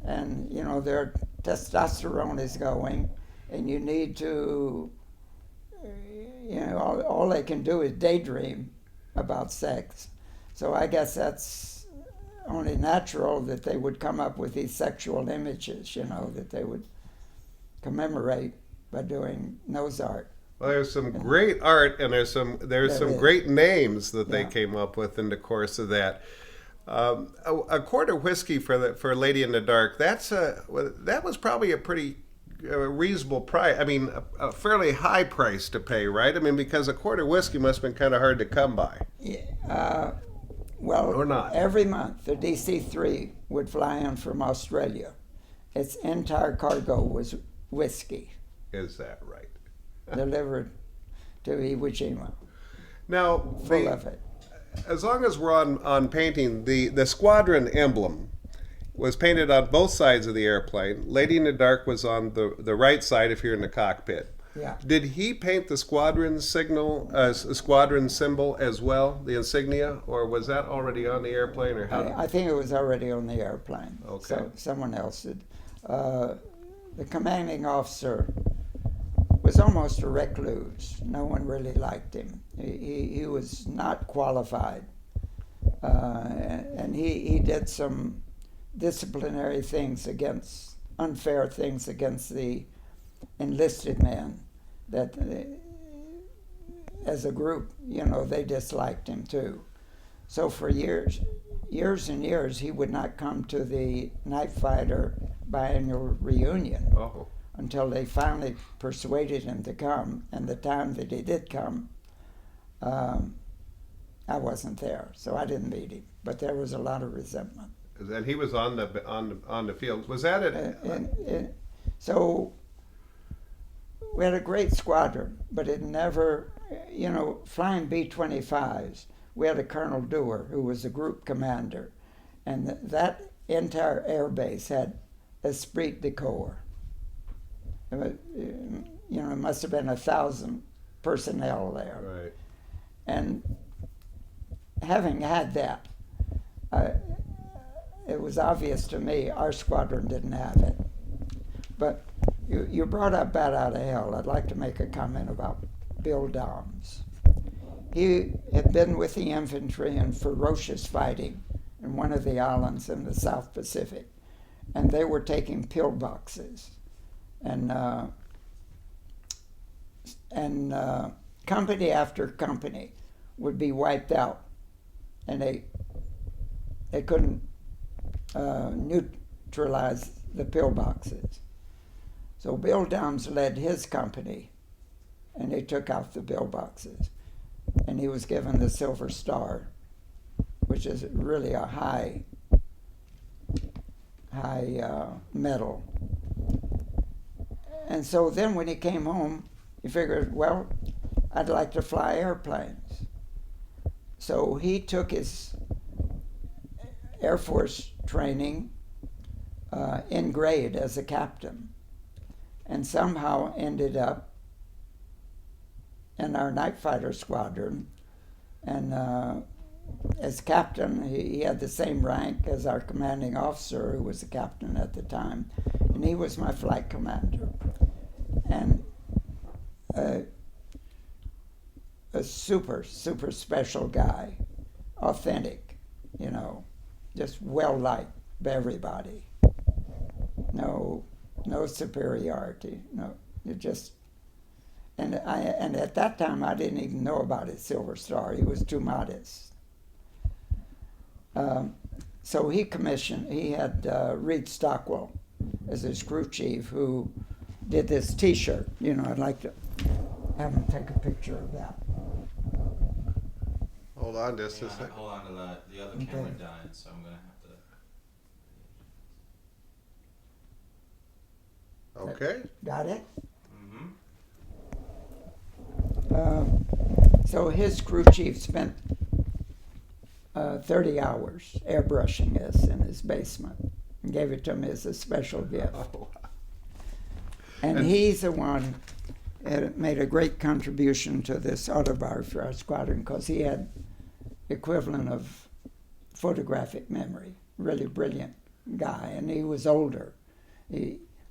Speaker 2: and their testosterone is going, and you need to, all they can do is daydream about sex. So I guess that's only natural that they would come up with these sexual images, that they would commemorate by doing nose art.
Speaker 1: Well, there's some great art, and there's some great names that they came up with in the course of that. A quart of whiskey for Lady in the Dark. That was probably a pretty reasonable price. I mean, a fairly high price to pay, right? I mean, because a quart of whiskey must have been kind of hard to come by.
Speaker 2: Yeah, well,
Speaker 1: or not.
Speaker 2: Every month the DC-3 would fly in from Australia. Its entire cargo was whiskey.
Speaker 1: Is that right?
Speaker 2: Delivered to Iwo Jima.
Speaker 1: Now,
Speaker 2: Full of it.
Speaker 1: As long as we're on painting, the squadron emblem was painted on both sides of the airplane. Lady in the Dark was on the right side if you're in the cockpit.
Speaker 2: Yeah.
Speaker 1: Did he paint the squadron symbol as well, the insignia, or was that already on the airplane, or how?
Speaker 2: I think it was already on the airplane.
Speaker 1: Okay.
Speaker 2: So someone else did. The commanding officer was almost a recluse. No one really liked him. He was not qualified, and he did some disciplinary things unfair things against the enlisted men that as a group, they disliked him too. So for years and years, he would not come to the Night Fighter biannual reunion until they finally persuaded him to come. And the time that he did come, I wasn't there, so I didn't meet him. But there was a lot of resentment.
Speaker 1: And he was on the field. Was that it?
Speaker 2: So we had a great squadron, but it never, flying B-25s, we had a Colonel Dewar who was a group commander, and that entire air base had esprit de corps. It must have been 1,000 personnel there.
Speaker 1: Right.
Speaker 2: And having had that, it was obvious to me our squadron didn't have it. But you brought up Bat Out of Hell. I'd like to make a comment about Bill Doms. He had been with the infantry in ferocious fighting in one of the islands in the South Pacific, and they were taking pillboxes, and company after company would be wiped out, and they couldn't neutralize the pillboxes. So Bill Doms led his company, and they took out the pillboxes, and he was given the Silver Star, which is really a high medal. And so then when he came home, he figured, well, I'd like to fly airplanes. So he took his Air Force training in grade as a captain, and somehow ended up in our night fighter squadron. And as captain, he had the same rank as our commanding officer, who was the captain at the time, and he was my flight commander. And a super special guy, authentic, just well liked by everybody. No superiority. No, you just. And at that time I didn't even know about his Silver Star. He was too modest. So he had Reed Stockwell as his crew chief, who did this T-shirt. I'd like to have him take a picture of that.
Speaker 1: Hold on just a second.
Speaker 3: Hold on to that. The other camera died, so I'm going to have to...
Speaker 1: Okay.
Speaker 2: Got it?
Speaker 3: Mm-hmm.
Speaker 2: So his crew chief spent 30 hours airbrushing this in his basement and gave it to him as a special gift.
Speaker 1: Oh.
Speaker 2: And he's the one that made a great contribution to this autobiography for our squadron, because he had equivalent of photographic memory. Really brilliant guy, and he was older.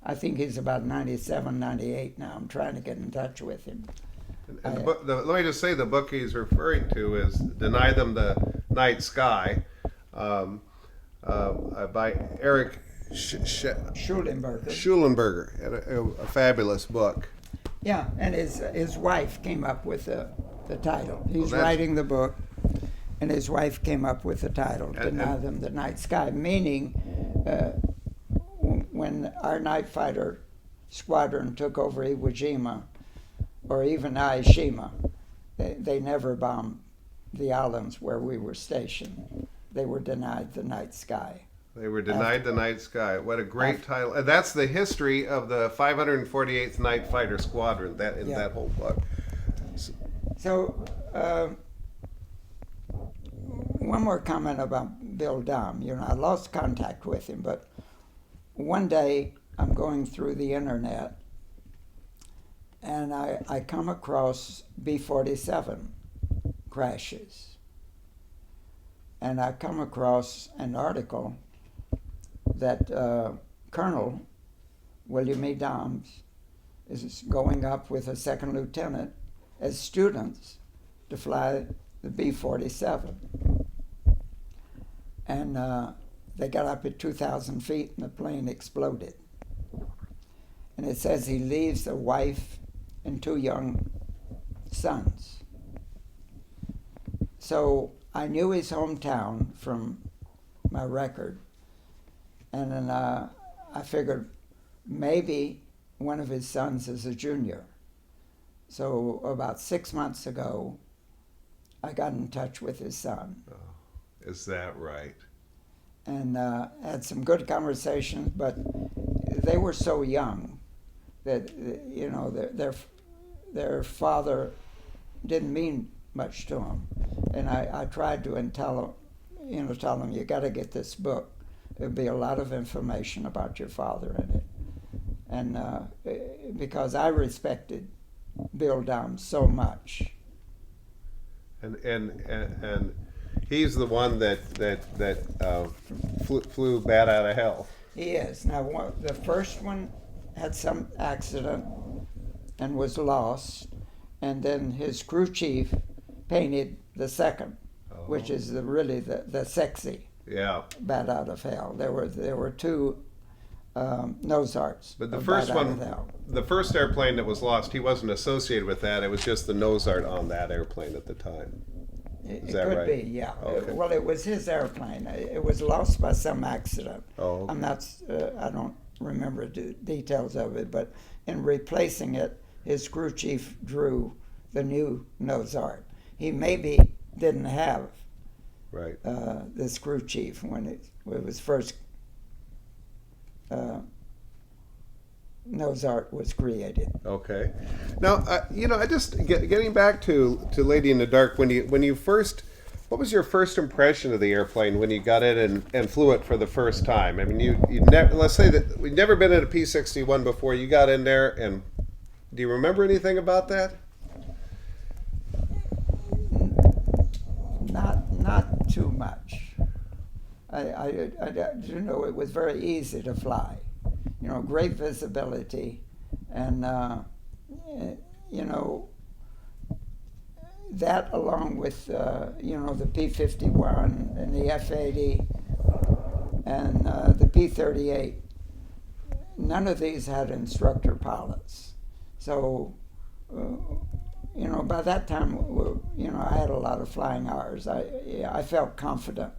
Speaker 2: I think he's about 97, 98 now. I'm trying to get in touch with him.
Speaker 1: And let me just say, the book he's referring to is "Deny Them the Night Sky" by Herrick Schulenberger, and a fabulous book.
Speaker 2: Yeah, and his wife came up with the title. He's
Speaker 1: Well,
Speaker 2: writing the book, and his wife came up with the title, "Deny Them the Night Sky," meaning when our night fighter squadron took over Iwo Jima, or even Aishima, they never bombed the islands where we were stationed. They were denied the night sky.
Speaker 1: They were denied the night sky. What a great title. And that's the history of the 548th Night Fighter Squadron, that whole book.
Speaker 2: So, one more comment about Bill Dom. I lost contact with him, but one day I'm going through the internet, and I come across B-47 crashes. And I come across an article that Colonel William E. Doms is going up with a second lieutenant as students to fly the B-47. And they got up at 2,000 feet and the plane exploded. And it says he leaves a wife and 2 young sons. So I knew his hometown from my record, and then I figured maybe one of his sons is a junior. So about 6 months ago, I got in touch with his son.
Speaker 1: Oh, is that right?
Speaker 2: And had some good conversations, but they were so young that their father didn't mean much to them. And I tried to tell them, you got to get this book. There'll be a lot of information about your father in it. And because I respected Bill Dom so much.
Speaker 1: And he's the one that flew bat out of hell.
Speaker 2: He is. Now, the first one had some accident and was lost, and then his crew chief painted the second, which is really the sexy bat out of hell. There were 2 nose arts.
Speaker 1: But the first one, the first airplane that was lost, he wasn't associated with that. It was just the nose art on that airplane at the time. Is that
Speaker 2: right? It could be, yeah.
Speaker 1: Okay.
Speaker 2: Well, it was his airplane. It was lost by some accident.
Speaker 1: Oh, okay.
Speaker 2: I don't remember the details of it, but in replacing it, his crew chief drew the new nose art. He maybe didn't have this crew chief when it was first Art was created.
Speaker 1: Okay. Now, I just getting back to Lady in the Dark. When you first, what was your first impression of the airplane when you got it and flew it for the first time? I mean, you never, let's say that we'd never been in a P-61 before. You got in there, and do you remember anything about that?
Speaker 2: Not too much. I do know it was very easy to fly. Great visibility, and that along with the P-51 and the F-80 and the P-38, none of these had instructor pilots. So by that time, I had a lot of flying hours. I felt confident,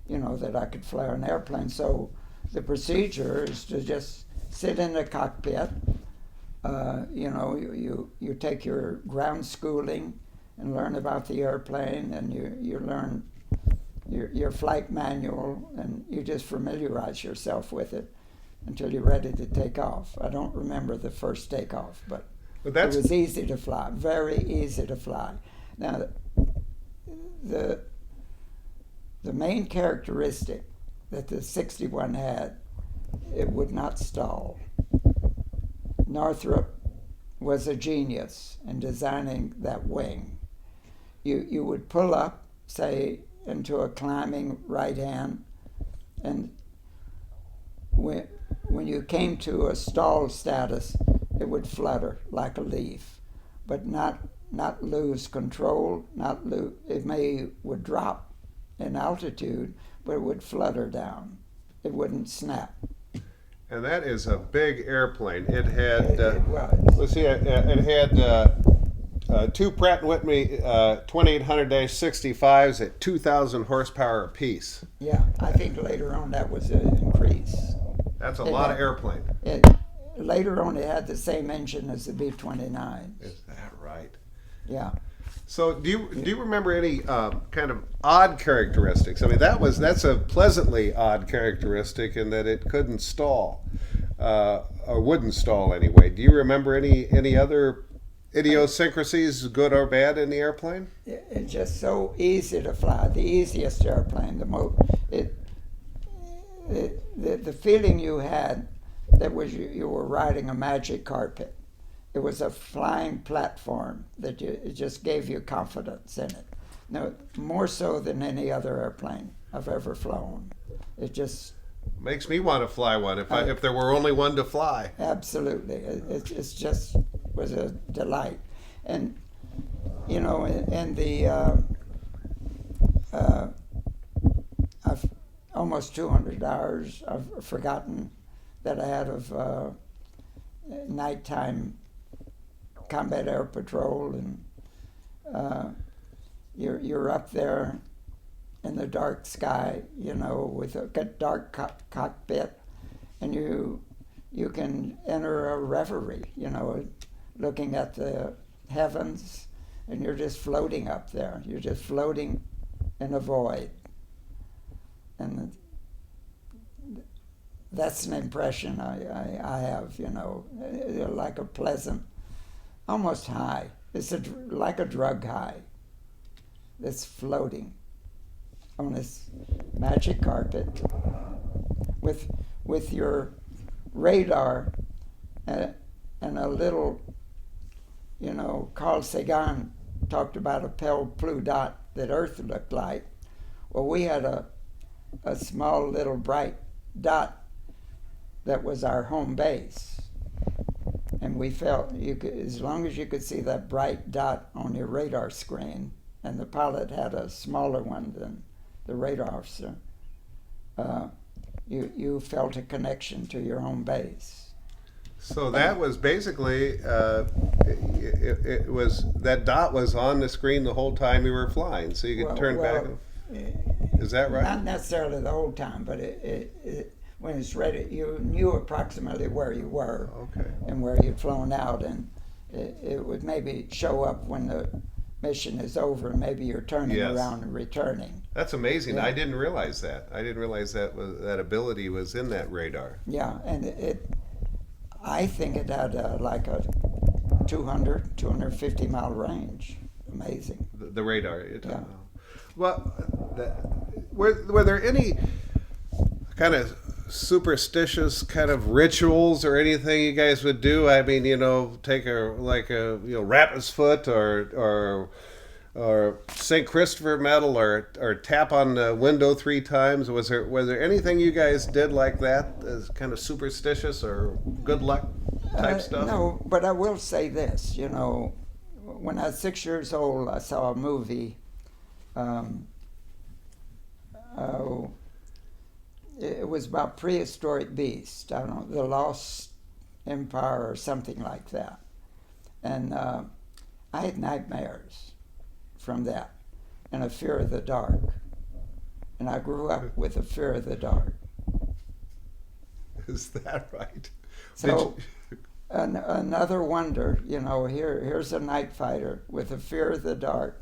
Speaker 2: that I could fly an airplane. So the procedure is to just sit in the cockpit. You take your ground schooling and learn about the airplane, and you learn your flight manual, and you just familiarize yourself with it until you're ready to take off. I don't remember the first takeoff, but it was easy to fly, very easy to fly. Now, the main characteristic that the 61 had, it would not stall. Northrop was a genius in designing that wing. You would pull up, say, into a climbing right hand, and when you came to a stall status, it would flutter like a leaf, but not lose control, it would drop in altitude, but it would flutter down. It wouldn't snap.
Speaker 1: And that is a big airplane. It had,
Speaker 2: It was.
Speaker 1: let's see, it had two Pratt & Whitney 2800-65s at 2,000 horsepower apiece.
Speaker 2: Yeah, I think later on that was an increase.
Speaker 1: That's a lot of airplane.
Speaker 2: Later on, it had the same engine as the B-29.
Speaker 1: Is that right?
Speaker 2: Yeah.
Speaker 1: So do you remember any kind of odd characteristics? I mean, that's a pleasantly odd characteristic in that it couldn't stall, or wouldn't stall anyway. Do you remember any other idiosyncrasies, good or bad, in the airplane?
Speaker 2: It's just so easy to fly. The easiest airplane. The feeling you had that was you were riding a magic carpet. It was a flying platform that it just gave you confidence in it. No, more so than any other airplane I've ever flown. It just
Speaker 1: makes me want to fly one if there were only one to fly.
Speaker 2: Absolutely, it just was a delight, and in the I've almost 200 hours I've forgotten that I had of nighttime combat air patrol, and you're up there in the dark sky, with a dark cockpit, and you can enter a reverie, looking at the heavens, and you're just floating up there. You're just floating in a void, and that's an impression I have, like a pleasant, almost high. It's like a drug high that's floating on this magic carpet with your radar and a little, Carl Sagan talked about a pale blue dot that Earth looked like. Well, we had a small little bright dot that was our home base. And we felt as long as you could see that bright dot on your radar screen, and the pilot had a smaller one than the radar officer, you felt a connection to your home base.
Speaker 1: So that was basically it was that dot was on the screen the whole time you were flying, so you could turn back. Is that right?
Speaker 2: Not necessarily the whole time, but it when it's ready, you knew approximately where you were,
Speaker 1: okay,
Speaker 2: and where you'd flown out, and it would maybe show up when the mission is over. Maybe you're turning around and returning.
Speaker 1: That's amazing.
Speaker 2: Yeah.
Speaker 1: I didn't realize that. I didn't realize that ability was in that radar.
Speaker 2: Yeah, and I think it had like a 250 mile range. Amazing.
Speaker 1: The radar.
Speaker 2: Yeah.
Speaker 1: Well, were there any kind of superstitious kind of rituals or anything you guys would do? I mean, take a rabbit's foot or St. Christopher medal or tap on the window 3 times. Was there anything you guys did like that as kind of superstitious or good luck type stuff?
Speaker 2: No, but I will say this. When I was 6 years old, I saw a movie. It was about prehistoric beasts. I don't know, the Lost Empire or something like that. And I had nightmares from that and a fear of the dark. And I grew up with a fear of the dark.
Speaker 1: Is that right?
Speaker 2: So another wonder, here's a night fighter with a fear of the dark,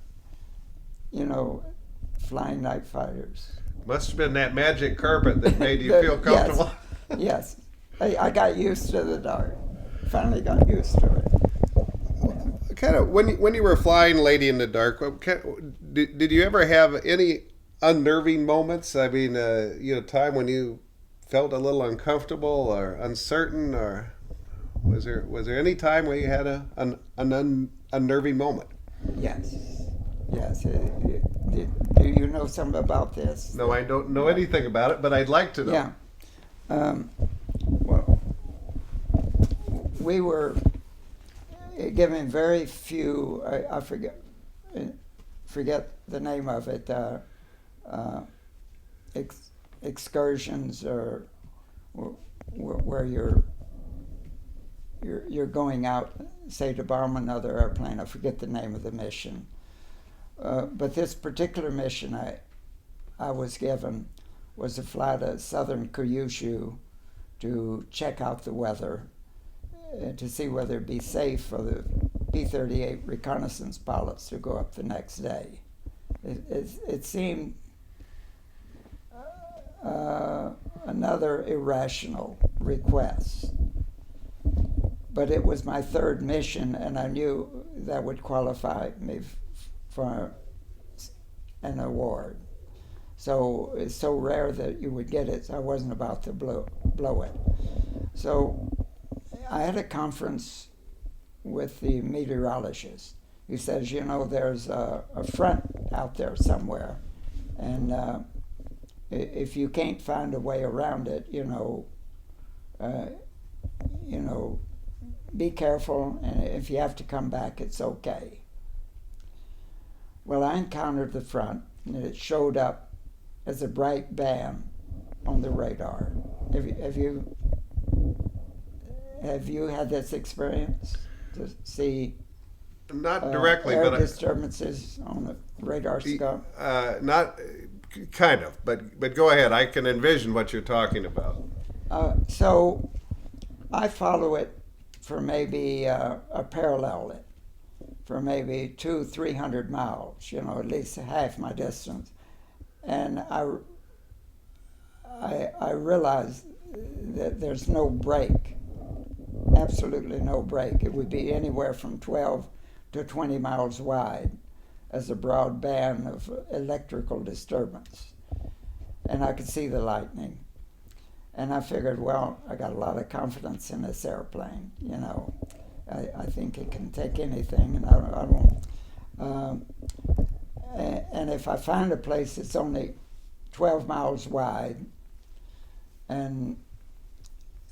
Speaker 2: flying night fighters.
Speaker 1: Must have been that magic carpet that made you feel comfortable.
Speaker 2: Yes. I got used to the dark. Finally got used to it.
Speaker 1: Kind of when you were flying Lady in the Dark, did you ever have any unnerving moments? I mean, time when you felt a little uncomfortable or uncertain, or was there any time where you had an unnerving moment?
Speaker 2: Yes. Do you know something about this?
Speaker 1: No, I don't know anything about it, but I'd like to know.
Speaker 2: Yeah. Well, we were given very few. I forget the name of it. Excursions or where you're going out, say, to bomb another airplane. I forget the name of the mission. But this particular mission I was given was to fly to southern Kyushu to check out the weather, to see whether it'd be safe for the P-38 reconnaissance pilots to go up the next day. It seemed another irrational request. But it was my 3rd mission, and I knew that would qualify me for an award. So it's so rare that you would get it, so I wasn't about to blow it. So I had a conference with the meteorologist. He says, there's a front out there somewhere, and if you can't find a way around it, be careful, and if you have to come back, it's okay. Well, I encountered the front, and it showed up as a bright band on the radar. Have you had this experience to see
Speaker 1: not directly,
Speaker 2: air
Speaker 1: but
Speaker 2: disturbances on the radar scope?
Speaker 1: Not kind of, but go ahead. I can envision what you're talking about.
Speaker 2: So I follow it for maybe a parallel it for maybe 200-300 miles, at least half my distance. And I realized that there's no break, absolutely no break. It would be anywhere from 12 to 20 miles wide as a broad band of electrical disturbance. And I could see the lightning. And I figured, well, I got a lot of confidence in this airplane, I think it can take anything, and I won't. And if I find a place that's only 12 miles wide, and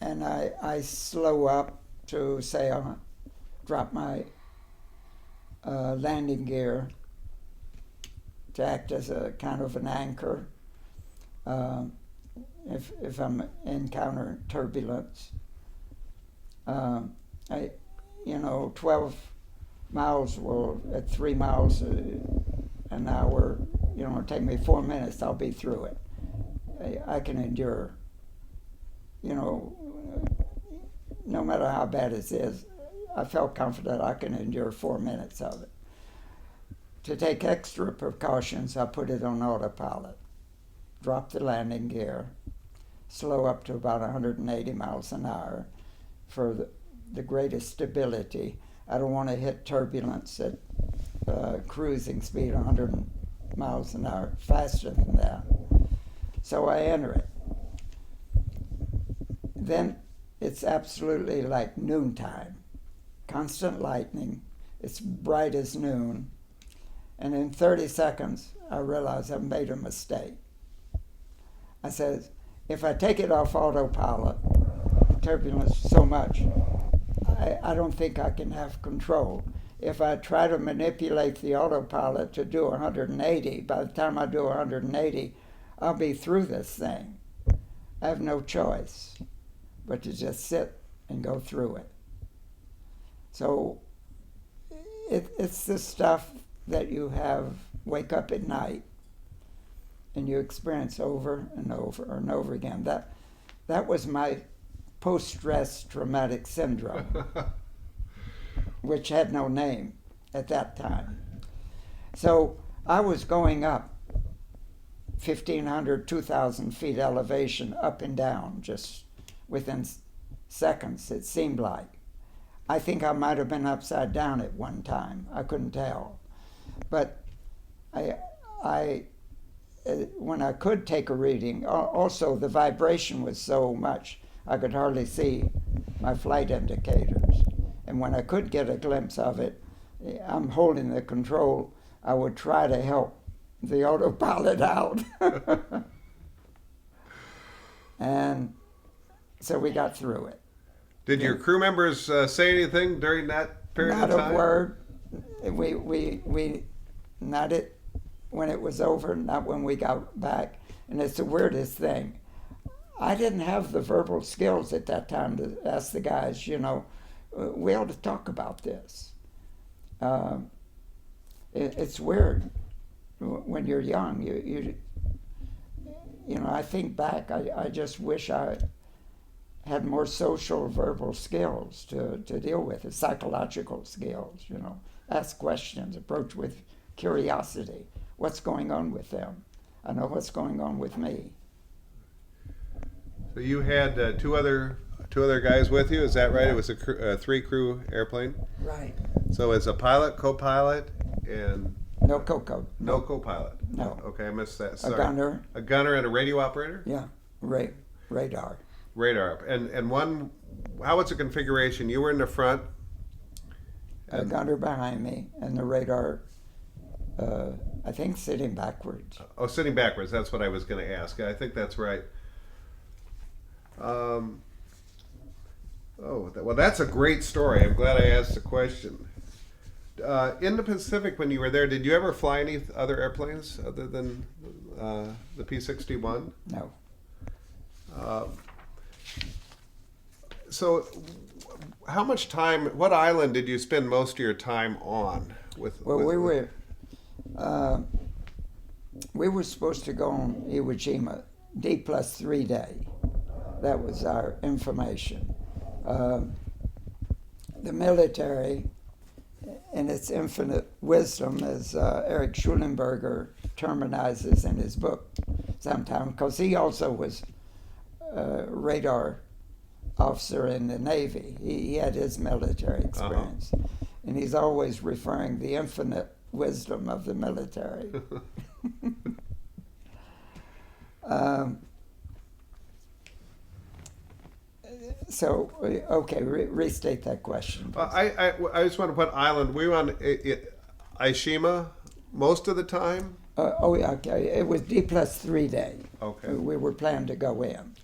Speaker 2: I slow up to, say, I'll drop my landing gear to act as a kind of an anchor, if I'm encountering turbulence. 12 miles will, at 3 miles an hour, it'll take me 4 minutes, I'll be through it. I can endure, no matter how bad it is, I felt confident I can endure 4 minutes of it. To take extra precautions, I put it on autopilot, drop the landing gear, slow up to about 180 miles an hour, for the greatest stability. I don't want to hit turbulence at cruising speed 100 miles an hour, faster than that. So I enter it. Then it's absolutely like noontime, constant lightning. It's bright as noon. And in 30 seconds, I realize I've made a mistake. I said, if I take it off autopilot, turbulence so much, I don't think I can have control. If I try to manipulate the autopilot to do 180, by the time I do 180, I'll be through this thing. I have no choice but to just sit and go through it. So it's the stuff that you wake up at night and you experience over and over and over again. That was my post-stress traumatic syndrome, which had no name at that time. So I was going up 1,500, 2,000 feet elevation, up and down, just within seconds, it seemed like. I think I might have been upside down at one time. I couldn't tell. But when I could take a reading, also the vibration was so much I could hardly see my flight indicators. And when I could get a glimpse of it, I'm holding the control. I would try to help the autopilot out. And so we got through it.
Speaker 1: Did your crew members say anything during that period
Speaker 2: Not
Speaker 1: of time?
Speaker 2: a word. We not it when it was over, not when we got back. And it's the weirdest thing. I didn't have the verbal skills at that time to ask the guys, we ought to talk about this. It's weird when you're young. I think back, I just wish I had more social verbal skills to deal with it, psychological skills, ask questions, approach with curiosity. What's going on with them? I know what's going on with me.
Speaker 1: So you had two other guys with you, is that right?
Speaker 2: Yeah.
Speaker 1: It was a three-crew airplane?
Speaker 2: Right.
Speaker 1: So it's a pilot, co-pilot, and
Speaker 2: No co-co.
Speaker 1: no co-pilot?
Speaker 2: No.
Speaker 1: Okay, I missed that.
Speaker 2: A
Speaker 1: Sorry.
Speaker 2: gunner.
Speaker 1: A gunner and a radio operator?
Speaker 2: Yeah. Radar.
Speaker 1: Radar. And one, how was the configuration? You were in the front.
Speaker 2: A gunner behind me, and the radar, I think, sitting backwards.
Speaker 1: Oh, sitting backwards. That's what I was going to ask. I think that's right. Well, that's a great story. I'm glad I asked the question. In the Pacific, when you were there, did you ever fly any other airplanes other than the P-61?
Speaker 2: No.
Speaker 1: So, how much time? What island did you spend most of your time on?
Speaker 2: Well, we were supposed to go on Iwo Jima D+3 day. That was our information. The military, in its infinite wisdom, as Eric Schulenberger terminizes in his book sometime, because he also was a radar officer in the Navy. He had his military experience. And he's always referring the infinite wisdom of the military. So, okay, restate that question.
Speaker 1: I just want to put island. We were on Aishima most of the time.
Speaker 2: Okay. It was D+3 day.
Speaker 1: Okay.
Speaker 2: We were planning to go in.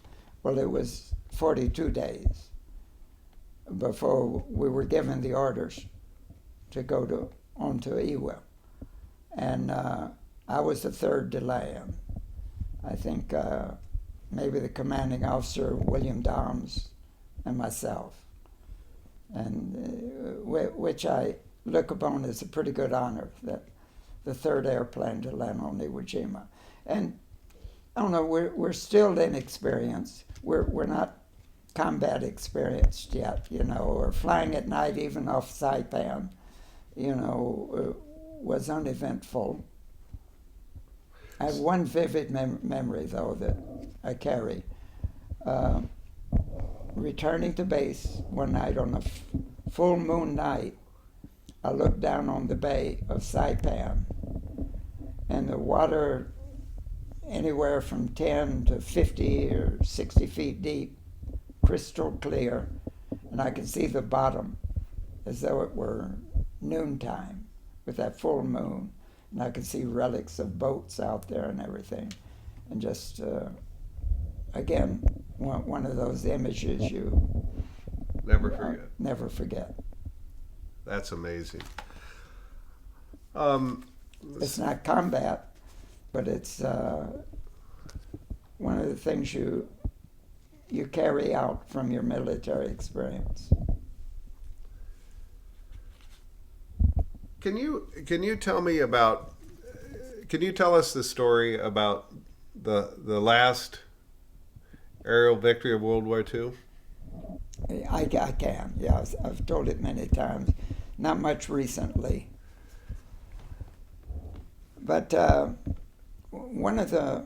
Speaker 2: Well, it was 42 days before we were given the orders to go onto Iwo. And I was the third to land. I think maybe the commanding officer, William Doms, and myself, and which I look upon as a pretty good honor, that the third airplane to land on Iwo Jima. And I don't know, we're still inexperienced. We're not combat experienced yet, or flying at night even off Saipan, was uneventful. I have one vivid memory, though, that I carry. returning to base one night on a full moon night, I looked down on the bay of Saipan, and the water anywhere from 10 to 50 or 60 feet deep, crystal clear, and I could see the bottom as though it were noontime with that full moon, and I could see relics of boats out there and everything, and just again one of those images you
Speaker 1: Never forget.
Speaker 2: never forget.
Speaker 1: That's amazing.
Speaker 2: It's not combat, but it's one of the things you carry out from your military experience.
Speaker 1: Can you tell me about? Can you tell us the story about the last aerial victory of World War II?
Speaker 2: I can, yeah. I've told it many times. Not much recently. But one of the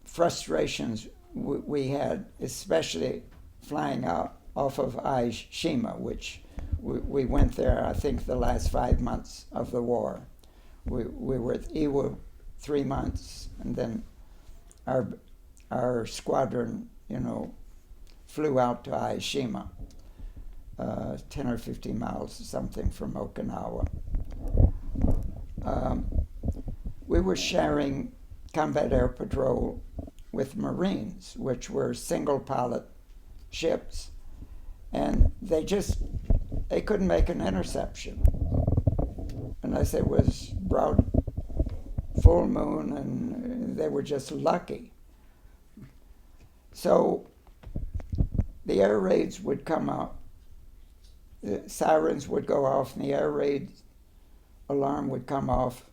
Speaker 2: frustrations we had, especially flying out off of Aishima, which we went there, I think, the last 5 months of the war. We were at Iwo 3 months, and then our squadron, flew out to Aishima, 10 or 15 miles or something from Okinawa. We were sharing combat air patrol with Marines, which were single pilot ships, and they couldn't make an interception unless it was broad full moon, and they were just lucky. So the air raids would come out, the sirens would go off, and the air raid alarm would come off,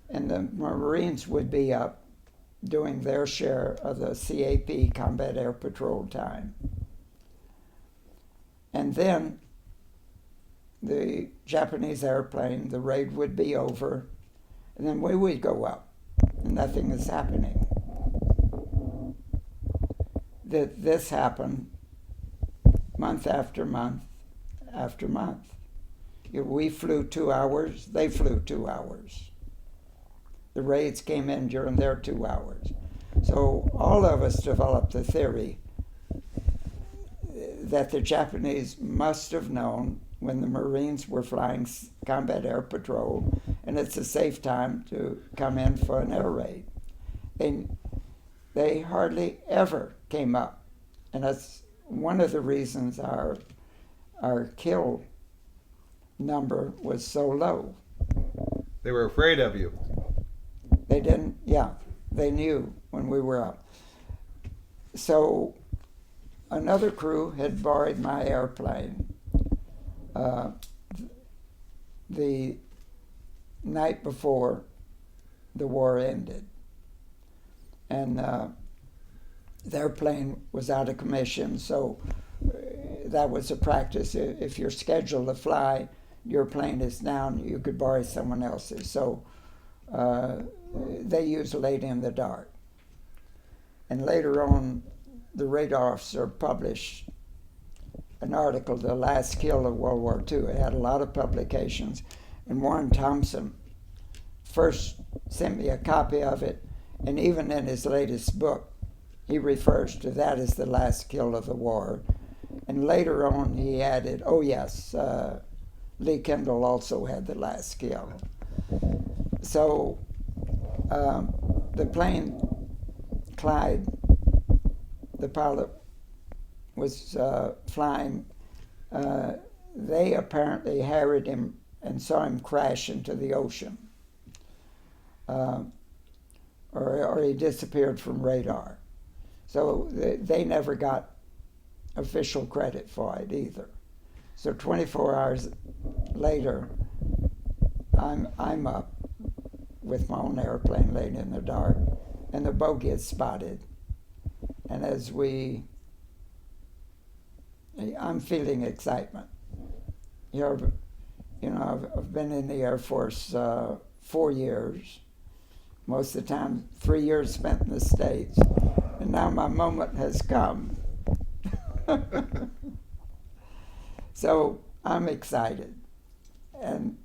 Speaker 2: and the Marines would be up doing their share of the CAP, Combat Air Patrol time. And then the Japanese airplane, the raid would be over, and then we would go up, and nothing is happening. This happened month after month after month. We flew 2 hours, they flew 2 hours. The raids came in during their 2 hours. So all of us developed the theory that the Japanese must have known when the Marines were flying combat air patrol, and it's a safe time to come in for an air raid. They hardly ever came up, and that's one of the reasons our kill number was so low.
Speaker 1: They were afraid of you.
Speaker 2: They didn't, yeah, they knew when we were up. So another crew had borrowed my airplane the night before the war ended. And the airplane was out of commission, so that was a practice. If you're scheduled to fly, your plane is down, you could borrow someone else's. So they used late in the dark. And later on, the radar officer published an article, The Last Kill of World War II. It had a lot of publications. And Warren Thompson first sent me a copy of it, and even in his latest book, he refers to that as the last kill of the war. And later on, he added, oh yes, Lee Kendall also had the last kill. So the plane, Clyde, the pilot, was flying. They apparently harried him and saw him crash into the ocean. Or he disappeared from radar. So they never got official credit for it either. So 24 hours later, I'm up with my own airplane late in the dark, and the bogey is spotted. And I'm feeling excitement. I've been in the Air Force 4 years. Most of the time, 3 years spent in the States. And now my moment has come. So I'm excited, and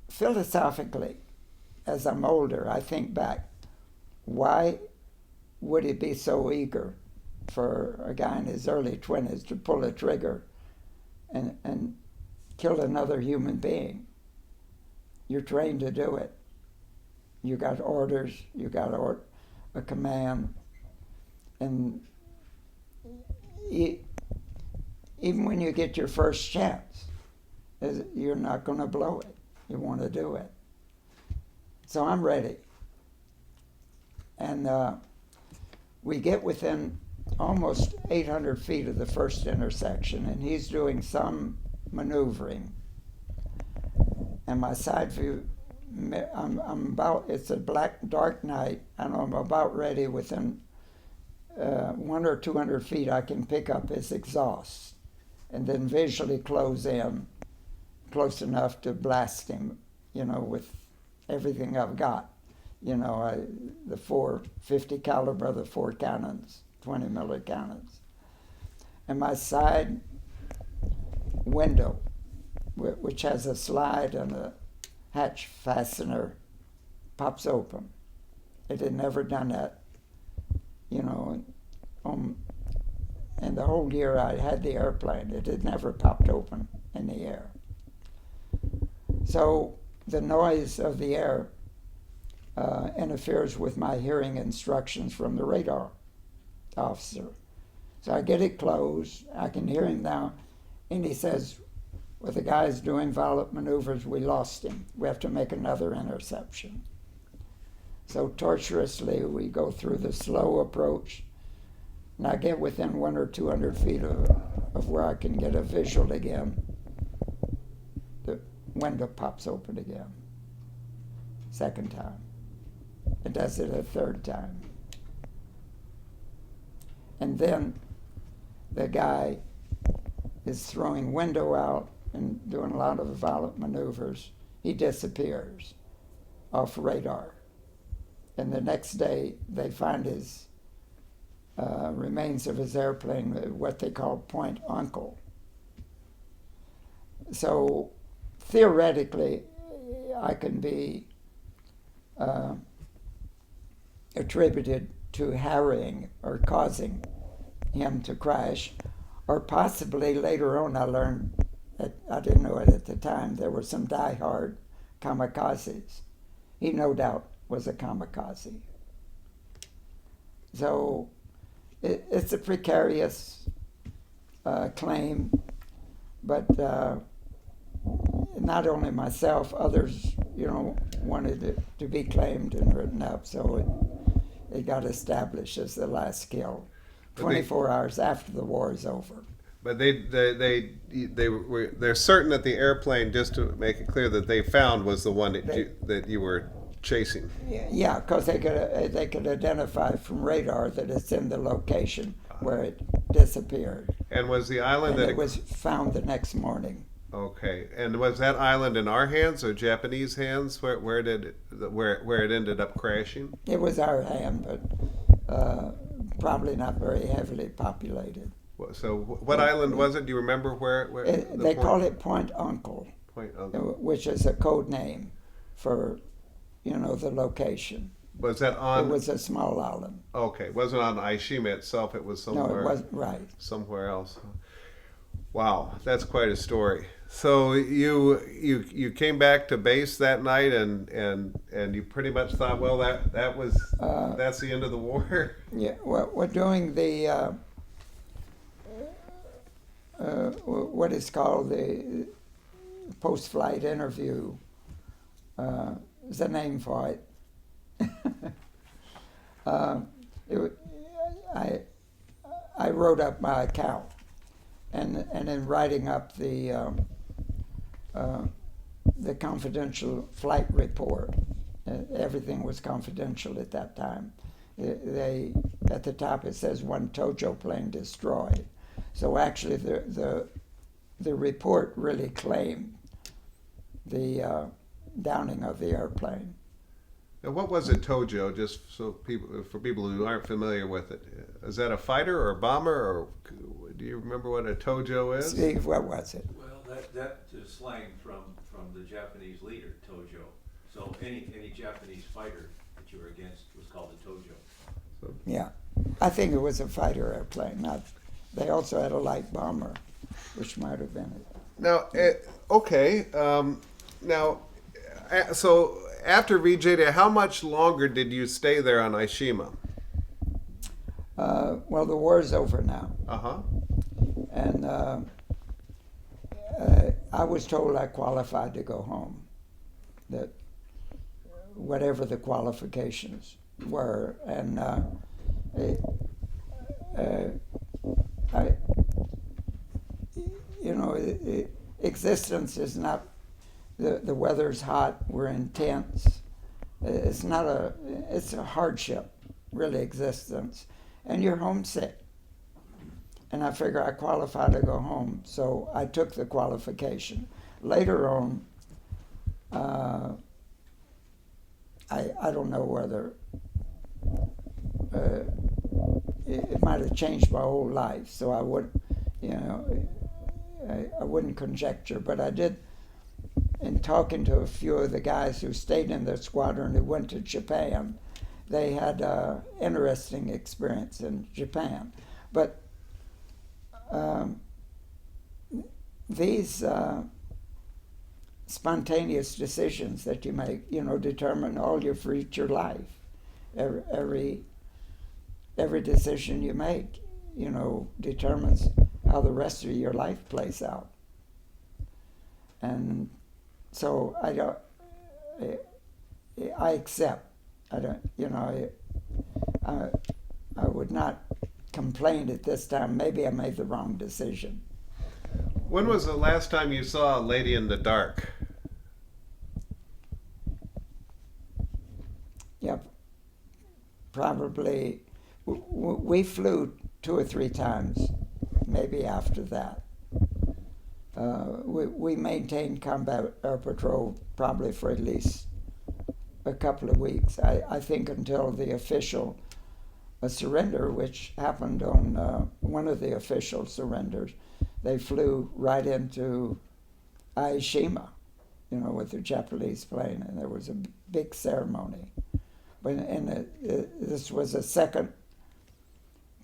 Speaker 2: philosophically, as I'm older, I think back, why would he be so eager for a guy in his early 20s to pull a trigger and kill another human being? You're trained to do it. You got orders, you got a command, and even when you get your first chance, you're not going to blow it. You want to do it. So I'm ready. And we get within almost 800 feet of the first intersection, and he's doing some maneuvering. And my side view, it's a dark night, and I'm about ready. Within 100 or 200 feet, I can pick up his exhaust and then visually close in close enough to blast him, with everything I've got. The 450 caliber, the 4 cannons, 20 miller cannons. And my side window, which has a slide and a hatch fastener, pops open. It had never done that, and the whole year I had the airplane, it had never popped open in the air. So the noise of the air interferes with my hearing instructions from the radar officer. So I get it closed, I can hear him now, and he says, well, the guy's doing violent maneuvers, we lost him. We have to make another interception. So tortuously we go through the slow approach, and I get within 100 or 200 feet of where I can get a visual again. The window pops open again. Second time. It does it a third time. And then the guy is throwing window out and doing a lot of violent maneuvers. He disappears off radar. And the next day, they find his remains of his airplane, what they call Point Uncle. So theoretically, I can be attributed to harrying or causing him to crash, or possibly later on I learned that, I didn't know it at the time, there were some die-hard kamikazes. He no doubt was a kamikaze. So it's a precarious claim, but not only myself, others, wanted it to be claimed and written up, so it got established as the last kill, 24 hours after the war is over.
Speaker 1: But they're certain that the airplane, just to make it clear, that they found was the one that you were chasing.
Speaker 2: Yeah, because they could identify from radar that it's in the location where it disappeared.
Speaker 1: And was the island
Speaker 2: and it was found the next morning.
Speaker 1: Okay, and was that island in our hands or Japanese hands? Where it ended up crashing?
Speaker 2: It was our hand, but probably not very heavily populated.
Speaker 1: So what island was it? Do you remember where
Speaker 2: they call it Point Uncle.
Speaker 1: Point Uncle,
Speaker 2: which is a code name for, the location.
Speaker 1: Was that on?
Speaker 2: It was a small island.
Speaker 1: Okay, it wasn't on Aishima itself. It was somewhere.
Speaker 2: No, it wasn't, right.
Speaker 1: Somewhere else. Wow, that's quite a story. So you came back to base that night, and you pretty much thought, well, that's the end of the war.
Speaker 2: Yeah, well, we're doing the what is called the post-flight interview. Is the name for it. I wrote up my account, and in writing up the confidential flight report, everything was confidential at that time. At the top it says 1 Tojo plane destroyed. So actually the report really claimed the downing of the airplane.
Speaker 1: Now, what was a Tojo? Just so for people who aren't familiar with it. is that a fighter or a bomber, or do you remember what a Tojo is?
Speaker 2: Steve, what was it?
Speaker 4: Well, that is slang from the Japanese leader, Tojo. So any Japanese fighter that you were against was called a Tojo.
Speaker 2: Yeah, I think it was a fighter airplane. Not, they also had a light bomber, which might have been it.
Speaker 1: Now, okay. Now, so after VJ, how much longer did you stay there on Aishima?
Speaker 2: Well, the war's over now,
Speaker 1: Uh-huh.
Speaker 2: and I was told I qualified to go home. That whatever the qualifications were, and existence is not. The weather's hot. We're intense. It's not a. It's a hardship, really, existence, and you're homesick. And I figure I qualified to go home, so I took the qualification. Later on, I don't know whether it might have changed my whole life, so I would, I wouldn't conjecture, but I did. In talking to a few of the guys who stayed in the squadron who went to Japan, they had an interesting experience in Japan. But these spontaneous decisions that you make, determine all your future life. Every decision you make, determines how the rest of your life plays out. And so I accept. I don't, I would not complain at this time. Maybe I made the wrong decision.
Speaker 1: When was the last time you saw a lady in the dark?
Speaker 2: Yep. Probably, we flew 2 or 3 times, maybe after that. We maintained combat air patrol probably for at least a couple of weeks. I think until the official surrender, which happened on one of the official surrenders. They flew right into Aishima, with the Japanese plane, and there was a big ceremony. But this was a second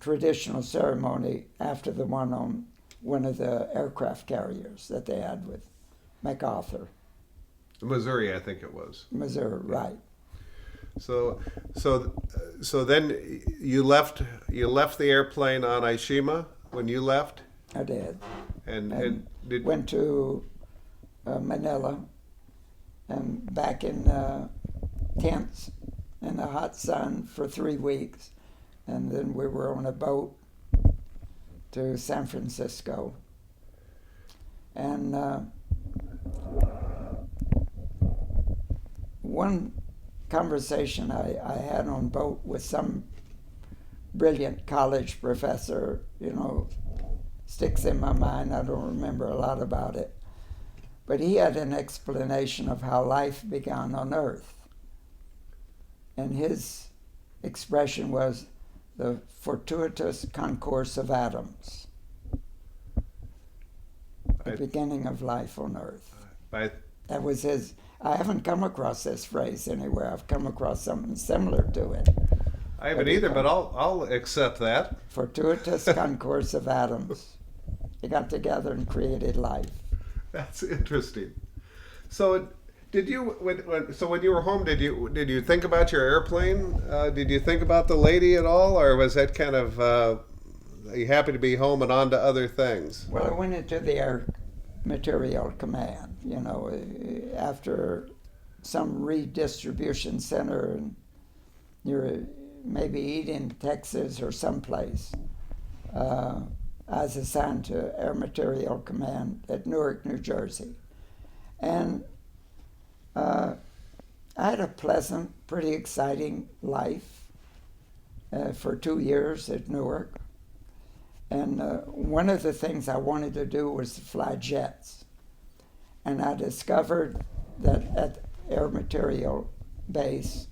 Speaker 2: traditional ceremony after the one on one of the aircraft carriers that they had with MacArthur.
Speaker 1: Missouri, I think it was.
Speaker 2: Missouri, right.
Speaker 1: So then you left the airplane on Aishima when you left?
Speaker 2: I did.
Speaker 1: And did
Speaker 2: went to Manila and back in tents in the hot sun for 3 weeks, and then we were on a boat to San Francisco. And one conversation I had on boat with some brilliant college professor, sticks in my mind. I don't remember a lot about it. But he had an explanation of how life began on Earth. And his expression was the fortuitous concourse of atoms. The beginning of life on Earth. That was his. I haven't come across this phrase anywhere. I've come across something similar to it.
Speaker 1: I haven't either, but I'll accept that.
Speaker 2: Fortuitous concourse of atoms. They got together and created life.
Speaker 1: That's interesting. So, when you were home, did you think about your airplane? Did you think about the lady at all, or was that kind of are you happy to be home and on to other things?
Speaker 2: Well, I went into the Air Material Command. After some redistribution center, and you're maybe Eden, Texas, or someplace. I was assigned to Air Material Command at Newark, New Jersey. And I had a pleasant, pretty exciting life for 2 years at Newark. And one of the things I wanted to do was to fly jets. And I discovered that at Air Material Base,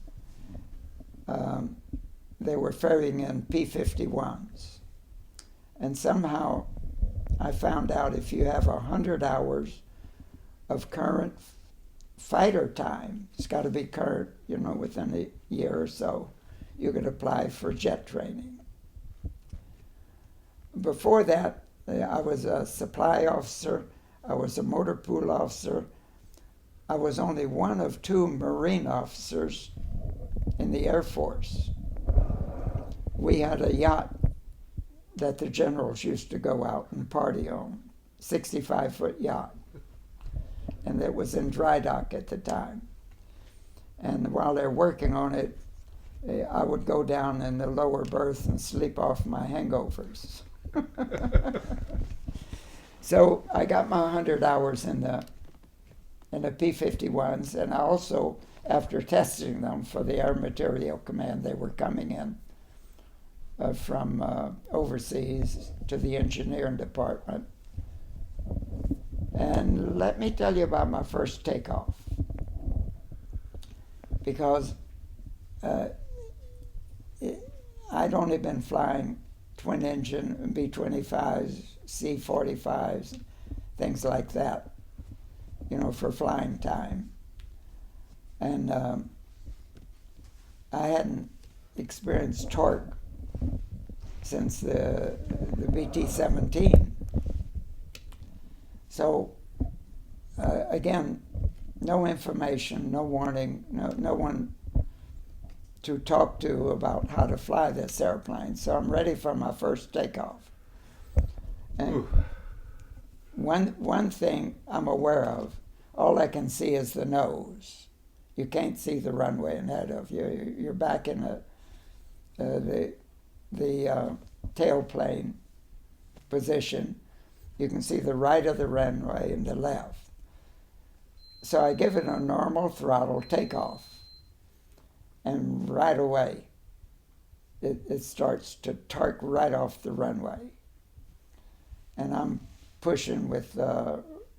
Speaker 2: they were ferrying in P-51s. And somehow I found out if you have 100 hours of current fighter time, it's got to be current, within a year or so, you could apply for jet training. Before that, I was a supply officer, I was a motor pool officer, I was only one of 2 Marine officers in the Air Force. We had a yacht that the generals used to go out and party on, 65-foot yacht. And it was in dry dock at the time. And while they're working on it, I would go down in the lower berth and sleep off my hangovers. So I got my 100 hours in the P-51s, and I also, after testing them for the Air Material Command, they were coming in from overseas to the engineering department. And let me tell you about my first takeoff, because I'd only been flying twin engine B-25s, C-45s, things like that, for flying time. And I hadn't experienced torque since the BT-17. So, again, no information, no warning, no one to talk to about how to fly this airplane. So I'm ready for my first takeoff. And one thing I'm aware of, all I can see is the nose. You can't see the runway ahead of you. You're back in the tailplane position. You can see the right of the runway and the left. So I give it a normal throttle takeoff, and right away it starts to torque right off the runway. And I'm pushing with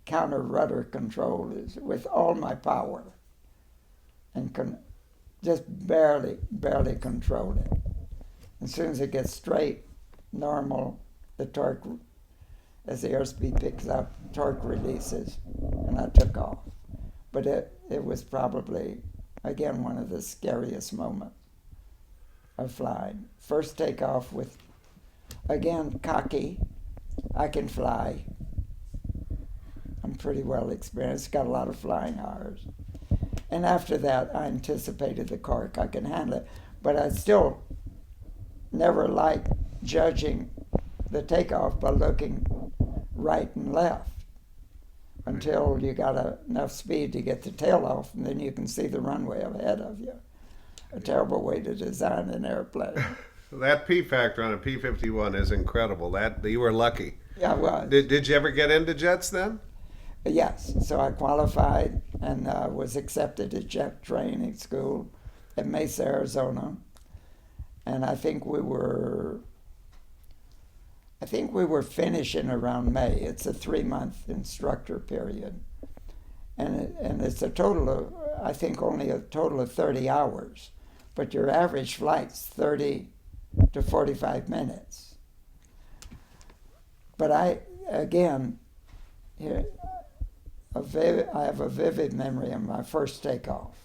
Speaker 2: counter rudder control with all my power, and just barely control it. As soon as it gets straight, normal, the torque, as the airspeed picks up, torque releases, and I took off. But it was probably, again, one of the scariest moments of flying. First takeoff with, again, cocky. I can fly. I'm pretty well experienced, got a lot of flying hours. And after that, I anticipated the cork. I can handle it. But I still never liked judging the takeoff by looking right and left until you got enough speed to get the tail off, and then you can see the runway ahead of you. A terrible way to design an airplane.
Speaker 1: That P factor on a P-51 is incredible. That you were lucky.
Speaker 2: Yeah, I was.
Speaker 1: Did you ever get into jets then?
Speaker 2: Yes, so I qualified and was accepted at jet training school at Mesa, Arizona, and I think we were finishing around May. It's a 3-month instructor period, and it's a total of, I think, only a total of 30 hours, but your average flight's 30 to 45 minutes. But I have a vivid memory of my first takeoff.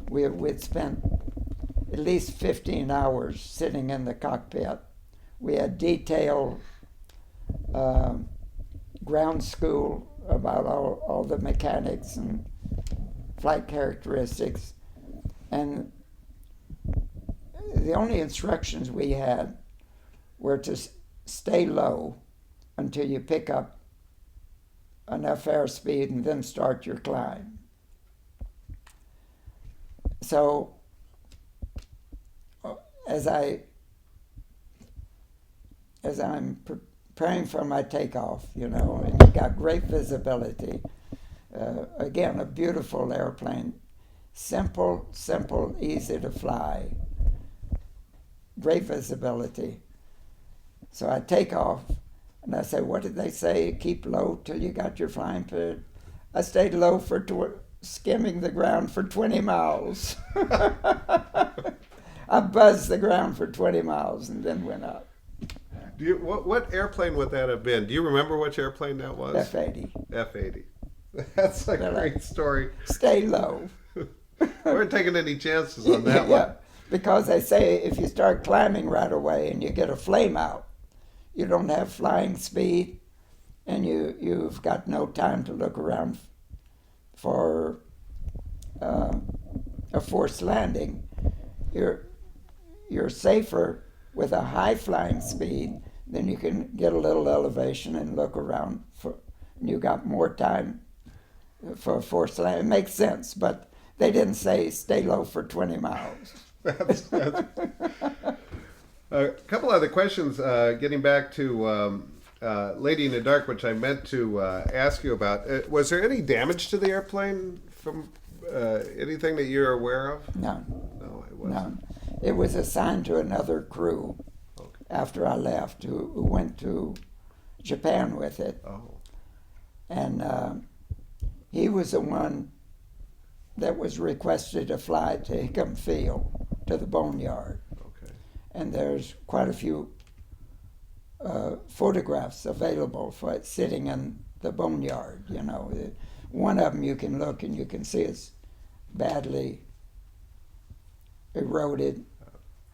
Speaker 2: We'd spent at least 15 hours sitting in the cockpit. We had detailed ground school about all the mechanics and flight characteristics. And the only instructions we had were to stay low until you pick up enough airspeed and then start your climb. So as I'm preparing for my takeoff, and you got great visibility. Again, a beautiful airplane, simple, easy to fly, great visibility. So I take off, and I say, what did they say? Keep low till you got your flying period. I stayed low for skimming the ground for 20 miles. I buzzed the ground for 20 miles and then went up.
Speaker 1: What airplane would that have been? Do you remember which airplane that was?
Speaker 2: F-80.
Speaker 1: F-80. That's a great story.
Speaker 2: Stay low.
Speaker 1: We weren't taking any chances on that one.
Speaker 2: Because they say if you start climbing right away and you get a flame out, you don't have flying speed, and you've got no time to look around for a forced landing. You're safer with a high flying speed. Then you can get a little elevation and look around and you got more time for a forced landing. It makes sense, but they didn't say stay low for 20 miles.
Speaker 1: That's a couple other questions. Getting back to Lady in the Dark, which I meant to ask you about. Was there any damage to the airplane from anything that you're aware of?
Speaker 2: None.
Speaker 1: No, it wasn't.
Speaker 2: None. It was assigned to another crew
Speaker 1: Okay.
Speaker 2: after I left who went to Japan with it.
Speaker 1: Oh.
Speaker 2: And he was the one that was requested to fly to Hickam Field, to the boneyard.
Speaker 1: Okay.
Speaker 2: And there's quite a few photographs available for it sitting in the boneyard, you know. One of them you can look and you can see it's badly eroded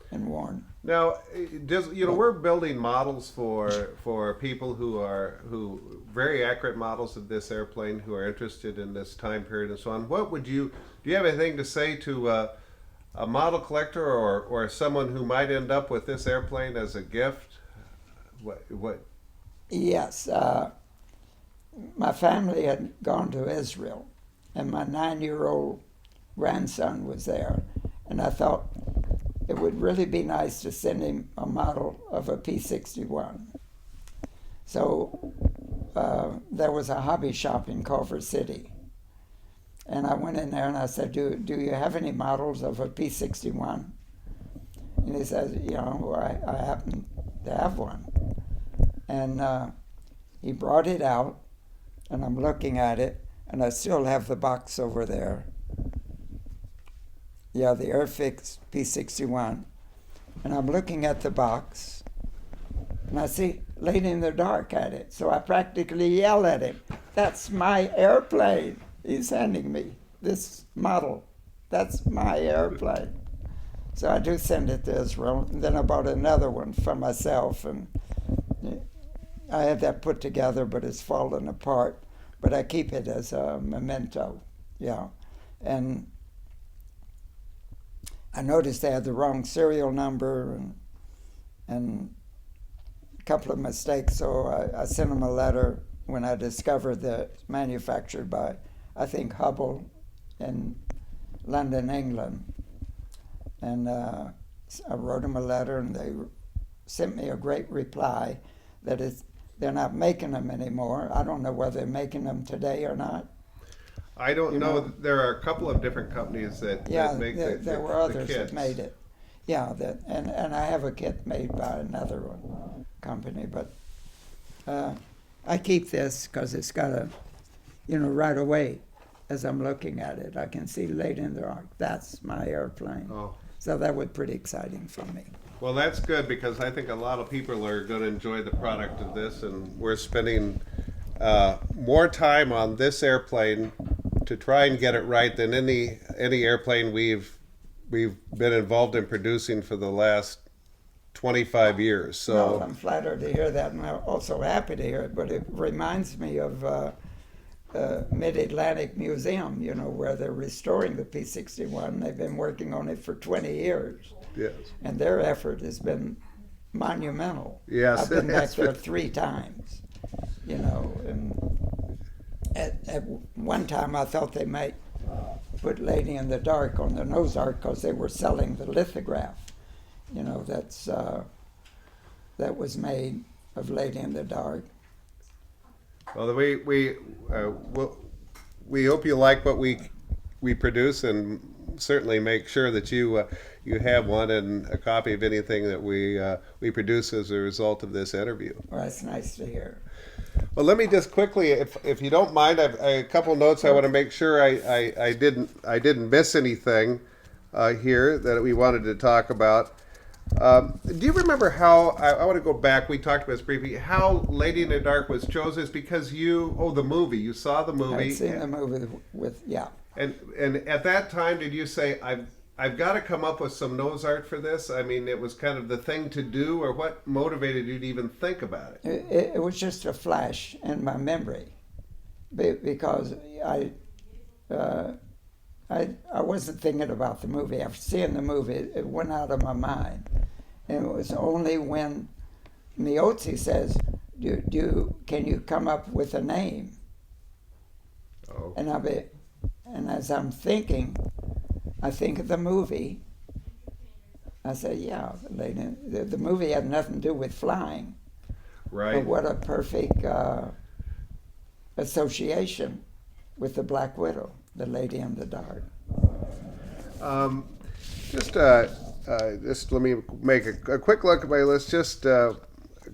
Speaker 2: and worn.
Speaker 1: Now, we're building models for people who very accurate models of this airplane who are interested in this time period and so on. Do you have anything to say to a model collector or someone who might end up with this airplane as a gift? What?
Speaker 2: Yes, my family had gone to Israel, and my 9-year-old grandson was there, and I thought it would really be nice to send him a model of a P-61. So there was a hobby shop in Culver City, and I went in there and I said, do you have any models of a P-61? And he said, I happen to have one. And he brought it out, and I'm looking at it, and I still have the box over there. Yeah, the Airfix P-61. And I'm looking at the box, and I see Lady in the Dark at it. So I practically yell at him, "That's my airplane!" He's handing me this model. That's my airplane. So I do send it to Israel. And then I bought another one for myself, and I had that put together, but it's fallen apart. But I keep it as a memento, yeah. And I noticed they had the wrong serial number and a couple of mistakes, so I sent them a letter when I discovered that it's manufactured by, I think, Hubble in London, England. And I wrote them a letter, and they sent me a great reply that they're not making them anymore. I don't know whether they're making them today or not.
Speaker 1: I don't know. There are a couple of different companies that make
Speaker 2: there were others
Speaker 1: the
Speaker 2: that made it. Yeah, and I have a kit made by another company, but I keep this because it's got a, right away as I'm looking at it, I can see Lady in the Dark. That's my airplane.
Speaker 1: Oh.
Speaker 2: So that was pretty exciting for me.
Speaker 1: Well, that's good because I think a lot of people are going to enjoy the product of this, and we're spending more time on this airplane to try and get it right than any airplane we've been involved in producing for the last 25 years. So
Speaker 2: well, I'm flattered to hear that, and I'm also happy to hear it. But it reminds me of Mid-Atlantic Museum, where they're restoring the P-61. They've been working on it for 20 years.
Speaker 1: Yes.
Speaker 2: And their effort has been monumental.
Speaker 1: Yes,
Speaker 2: I've been
Speaker 1: it
Speaker 2: back
Speaker 1: has
Speaker 2: there
Speaker 1: been.
Speaker 2: 3 times, and at one time I thought they might put Lady in the Dark on the nose art because they were selling the lithograph, that was made of Lady in the Dark.
Speaker 1: Well, we hope you like what we produce, and certainly make sure that you have one and a copy of anything that we produce as a result of this interview.
Speaker 2: Well, that's nice to hear.
Speaker 1: Well, let me just quickly, if you don't mind, I've a couple notes. I want to make sure I didn't miss anything. here that we wanted to talk about. Do you remember how, I want to go back, we talked about this briefly, how Lady in the Dark was chosen? Is because the movie, you saw the movie.
Speaker 2: I'd seen the movie with, yeah.
Speaker 1: And at that time, did you say, I've got to come up with some nose art for this? I mean, it was kind of the thing to do, or what motivated you to even think about it?
Speaker 2: It was just a flash in my memory, because I wasn't thinking about the movie. After seeing the movie, it went out of my mind. And it was only when Miozzi says, can you come up with a name?
Speaker 1: Oh.
Speaker 2: And as I'm thinking, I think of the movie. I said, yeah, the movie had nothing to do with flying.
Speaker 1: Right.
Speaker 2: But what a perfect association with the Black Widow, the Lady in the Dark.
Speaker 1: Just let me make a quick look at my list. Just a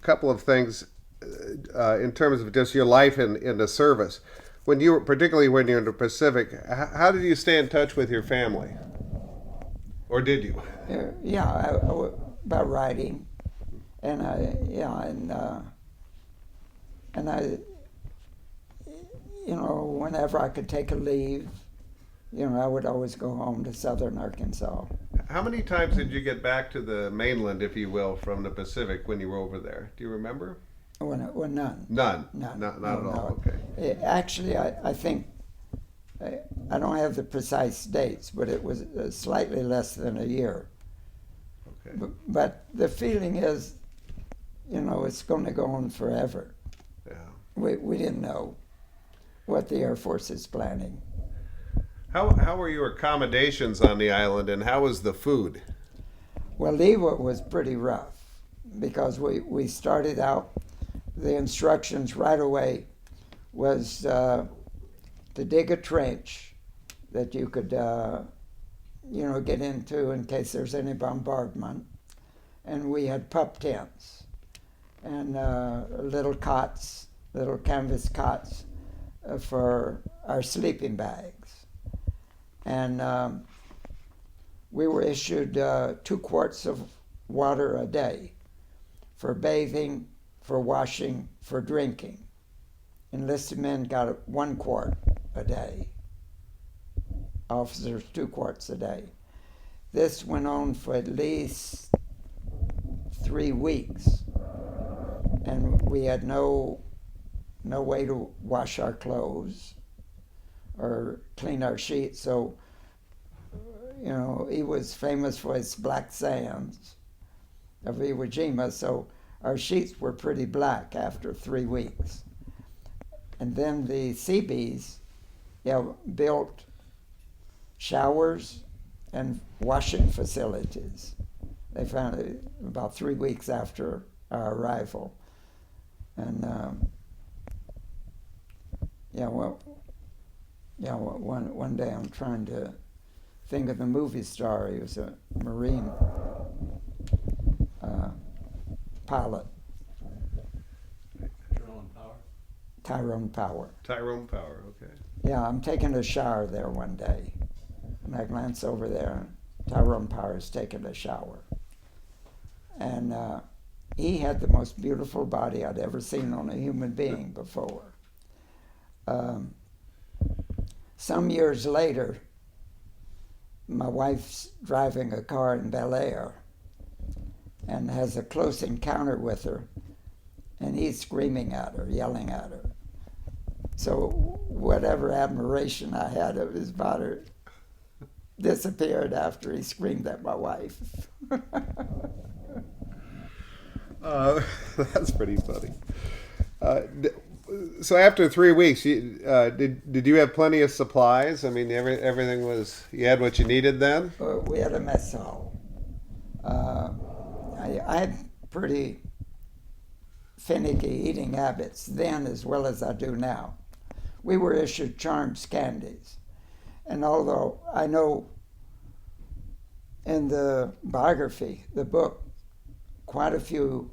Speaker 1: couple of things in terms of just your life in the service. Particularly when you're in the Pacific, how did you stay in touch with your family? Or did you?
Speaker 2: Yeah, by writing, and I, whenever I could take a leave, I would always go home to southern Arkansas.
Speaker 1: How many times did you get back to the mainland, if you will, from the Pacific when you were over there? Do you remember?
Speaker 2: Well, none.
Speaker 1: None.
Speaker 2: None.
Speaker 1: Not at all. Okay.
Speaker 2: Actually, I think I don't have the precise dates, but it was slightly less than a year.
Speaker 1: Okay.
Speaker 2: But the feeling is, it's going to go on forever.
Speaker 1: Yeah.
Speaker 2: We didn't know what the Air Force is planning.
Speaker 1: How were your accommodations on the island, and how was the food?
Speaker 2: Well, Lewa was pretty rough because we started out, the instructions right away was to dig a trench that you could, get into in case there's any bombardment. And we had pup tents and little cots, little canvas cots for our sleeping bags. And we were issued 2 quarts of water a day for bathing, for washing, for drinking. Enlisted men got 1 quart a day. Officers 2 quarts a day. This went on for at least 3 weeks, and we had no way to wash our clothes or clean our sheets. So, he was famous for his black sands of Iwo Jima, so our sheets were pretty black after 3 weeks. And then the Seabees built showers and washing facilities. They found it about 3 weeks after our arrival. And one day I'm trying to think of the movie star. He was a Marine pilot. Tyrone Power.
Speaker 1: Tyrone Power, okay.
Speaker 2: Yeah, I'm taking a shower there one day, and I glance over there, and Tyrone Power is taking a shower. And he had the most beautiful body I'd ever seen on a human being before. Some years later, my wife's driving a car in Bel Air and has a close encounter with her, and he's screaming at her, yelling at her. So whatever admiration I had of his body disappeared after he screamed at my wife.
Speaker 1: That's pretty funny. So after 3 weeks, did you have plenty of supplies? I mean, everything was, you had what you needed then?
Speaker 2: We had a mess hall. I had pretty finicky eating habits then as well as I do now. We were issued Charms candies. And although I know in the biography, the book, quite a few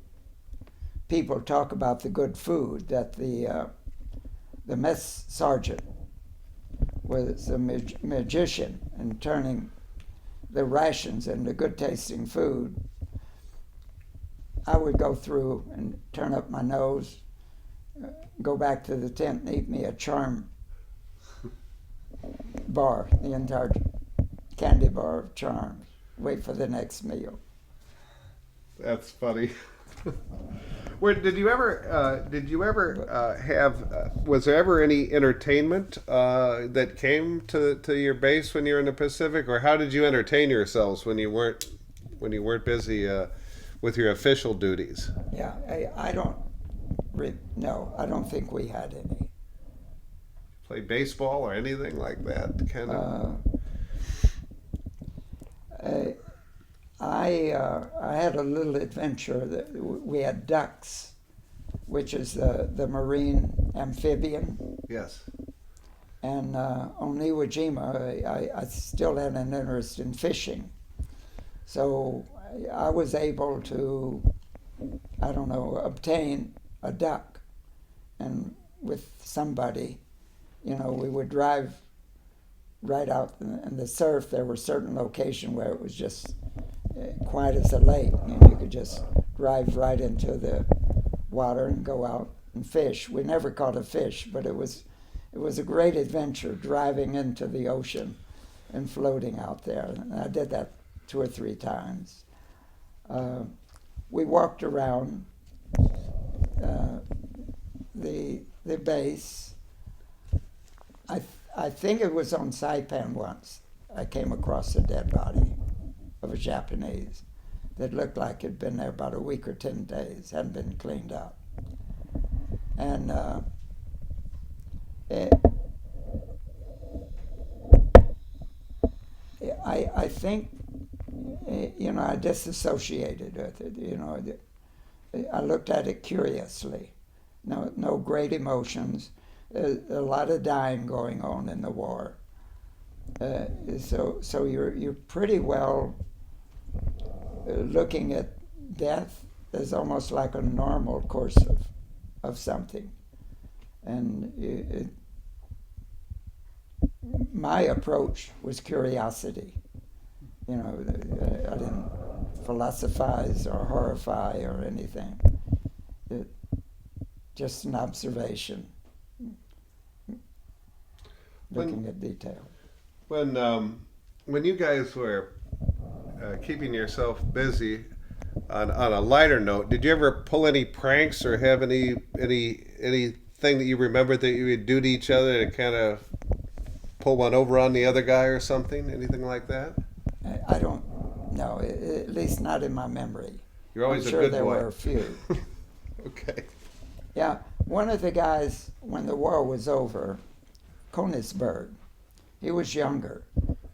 Speaker 2: people talk about the good food, that the mess sergeant was a magician in turning the rations and the good tasting food, I would go through and turn up my nose, go back to the tent and eat me a charm bar, the entire candy bar of charms, wait for the next meal.
Speaker 1: That's funny. Did you ever have? Was there ever any entertainment that came to your base when you were in the Pacific, or how did you entertain yourselves when you weren't busy with your official duties?
Speaker 2: Yeah, I don't think we had any.
Speaker 1: Play baseball or anything like that, kind of.
Speaker 2: I had a little adventure that we had ducks, which is the marine amphibian.
Speaker 1: Yes.
Speaker 2: And on Iwo Jima, I still had an interest in fishing. So I was able to, obtain a duck. And with somebody, we would drive right out in the surf. There were certain locations where it was just quiet as a lake, and you could just drive right into the water and go out and fish. We never caught a fish, but it was a great adventure driving into the ocean and floating out there. And I did that 2 or 3 times. We walked around the base. I think it was on Saipan once. I came across a dead body of a Japanese that looked like it had been there about a week or 10 days, hadn't been cleaned up. And I think, I disassociated with it. I looked at it curiously. No great emotions. A lot of dying going on in the war. So you're pretty well looking at death as almost like a normal course of something. And my approach was curiosity. I didn't philosophize or horrify or anything. Just an observation, looking at detail.
Speaker 1: When you guys were keeping yourself busy, on a lighter note, did you ever pull any pranks or have anything that you remember that you would do to each other to kind of pull one over on the other guy or something? Anything like that?
Speaker 2: I don't know, at least not in my memory.
Speaker 1: You're always
Speaker 2: I'm sure
Speaker 1: a good
Speaker 2: there
Speaker 1: boy.
Speaker 2: were a few.
Speaker 1: Okay.
Speaker 2: Yeah, one of the guys, when the war was over, Konigsberg, he was younger.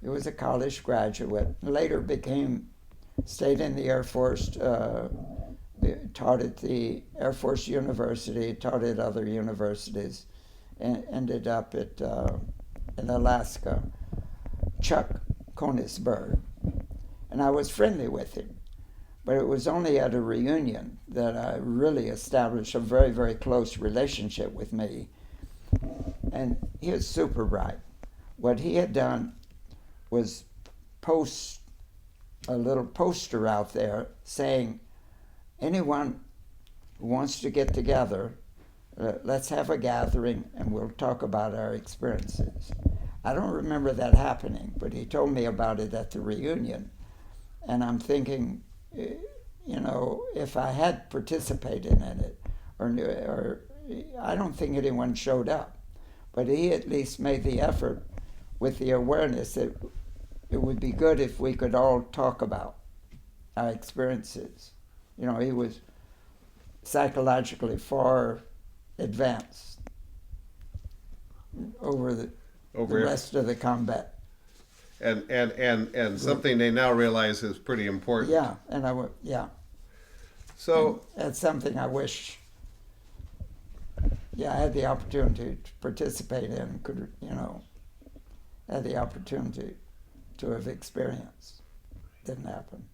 Speaker 2: He was a college graduate. Later stayed in the Air Force, taught at the Air Force University, taught at other universities, and ended up in Alaska. Chuck Konigsberg. And I was friendly with him. But it was only at a reunion that I really established a very, very close relationship with me. And he was super bright. What he had done was post a little poster out there saying, anyone who wants to get together, let's have a gathering and we'll talk about our experiences. I don't remember that happening, but he told me about it at the reunion. And I'm thinking, if I had participated in it, or I don't think anyone showed up, but he at least made the effort with the awareness that it would be good if we could all talk about our experiences. He was psychologically far advanced over the rest of the combat.
Speaker 1: And something they now realize is pretty important.
Speaker 2: Yeah,
Speaker 1: So
Speaker 2: and that's something I wish. I had the opportunity to participate in. Had the opportunity to have experienced. Didn't happen.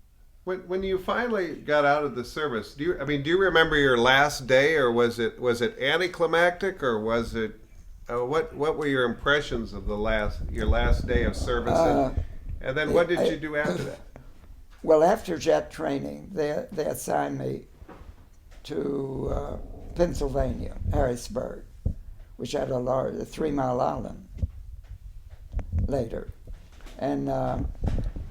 Speaker 1: when you finally got out of the service, do you remember your last day, or was it anticlimactic, or was it? What were your impressions of your last day of service? And then what did you do after that?
Speaker 2: Well, after jet training, they assigned me to Pennsylvania, Harrisburg, which had a 3 Mile Island later. And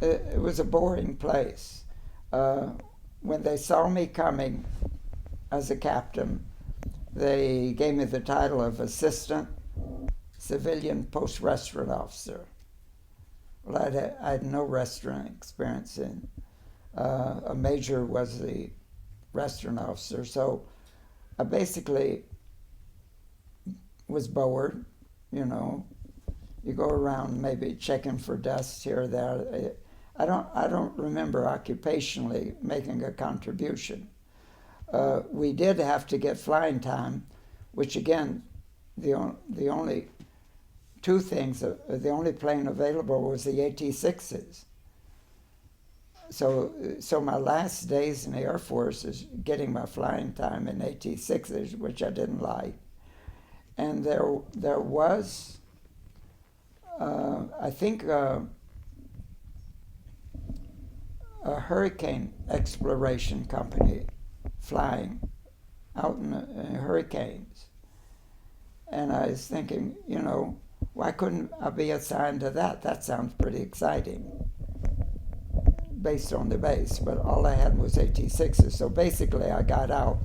Speaker 2: it was a boring place. When they saw me coming as a captain, they gave me the title of Assistant Civilian Post Restaurant Officer. Well, I had no restaurant experience in. A major was the restaurant officer, so I basically was bored. You know, you go around maybe checking for dust here or there. I don't remember occupationally making a contribution. We did have to get flying time, which again, the only two things, the only plane available was the AT-6s. So my last days in the Air Force is getting my flying time in AT-6s, which I didn't like. And there was, I think, a hurricane exploration company flying out in hurricanes. And I was thinking, you know, why couldn't I be assigned to that? That sounds pretty exciting, based on the base. But all I had was AT-6s. So basically I got out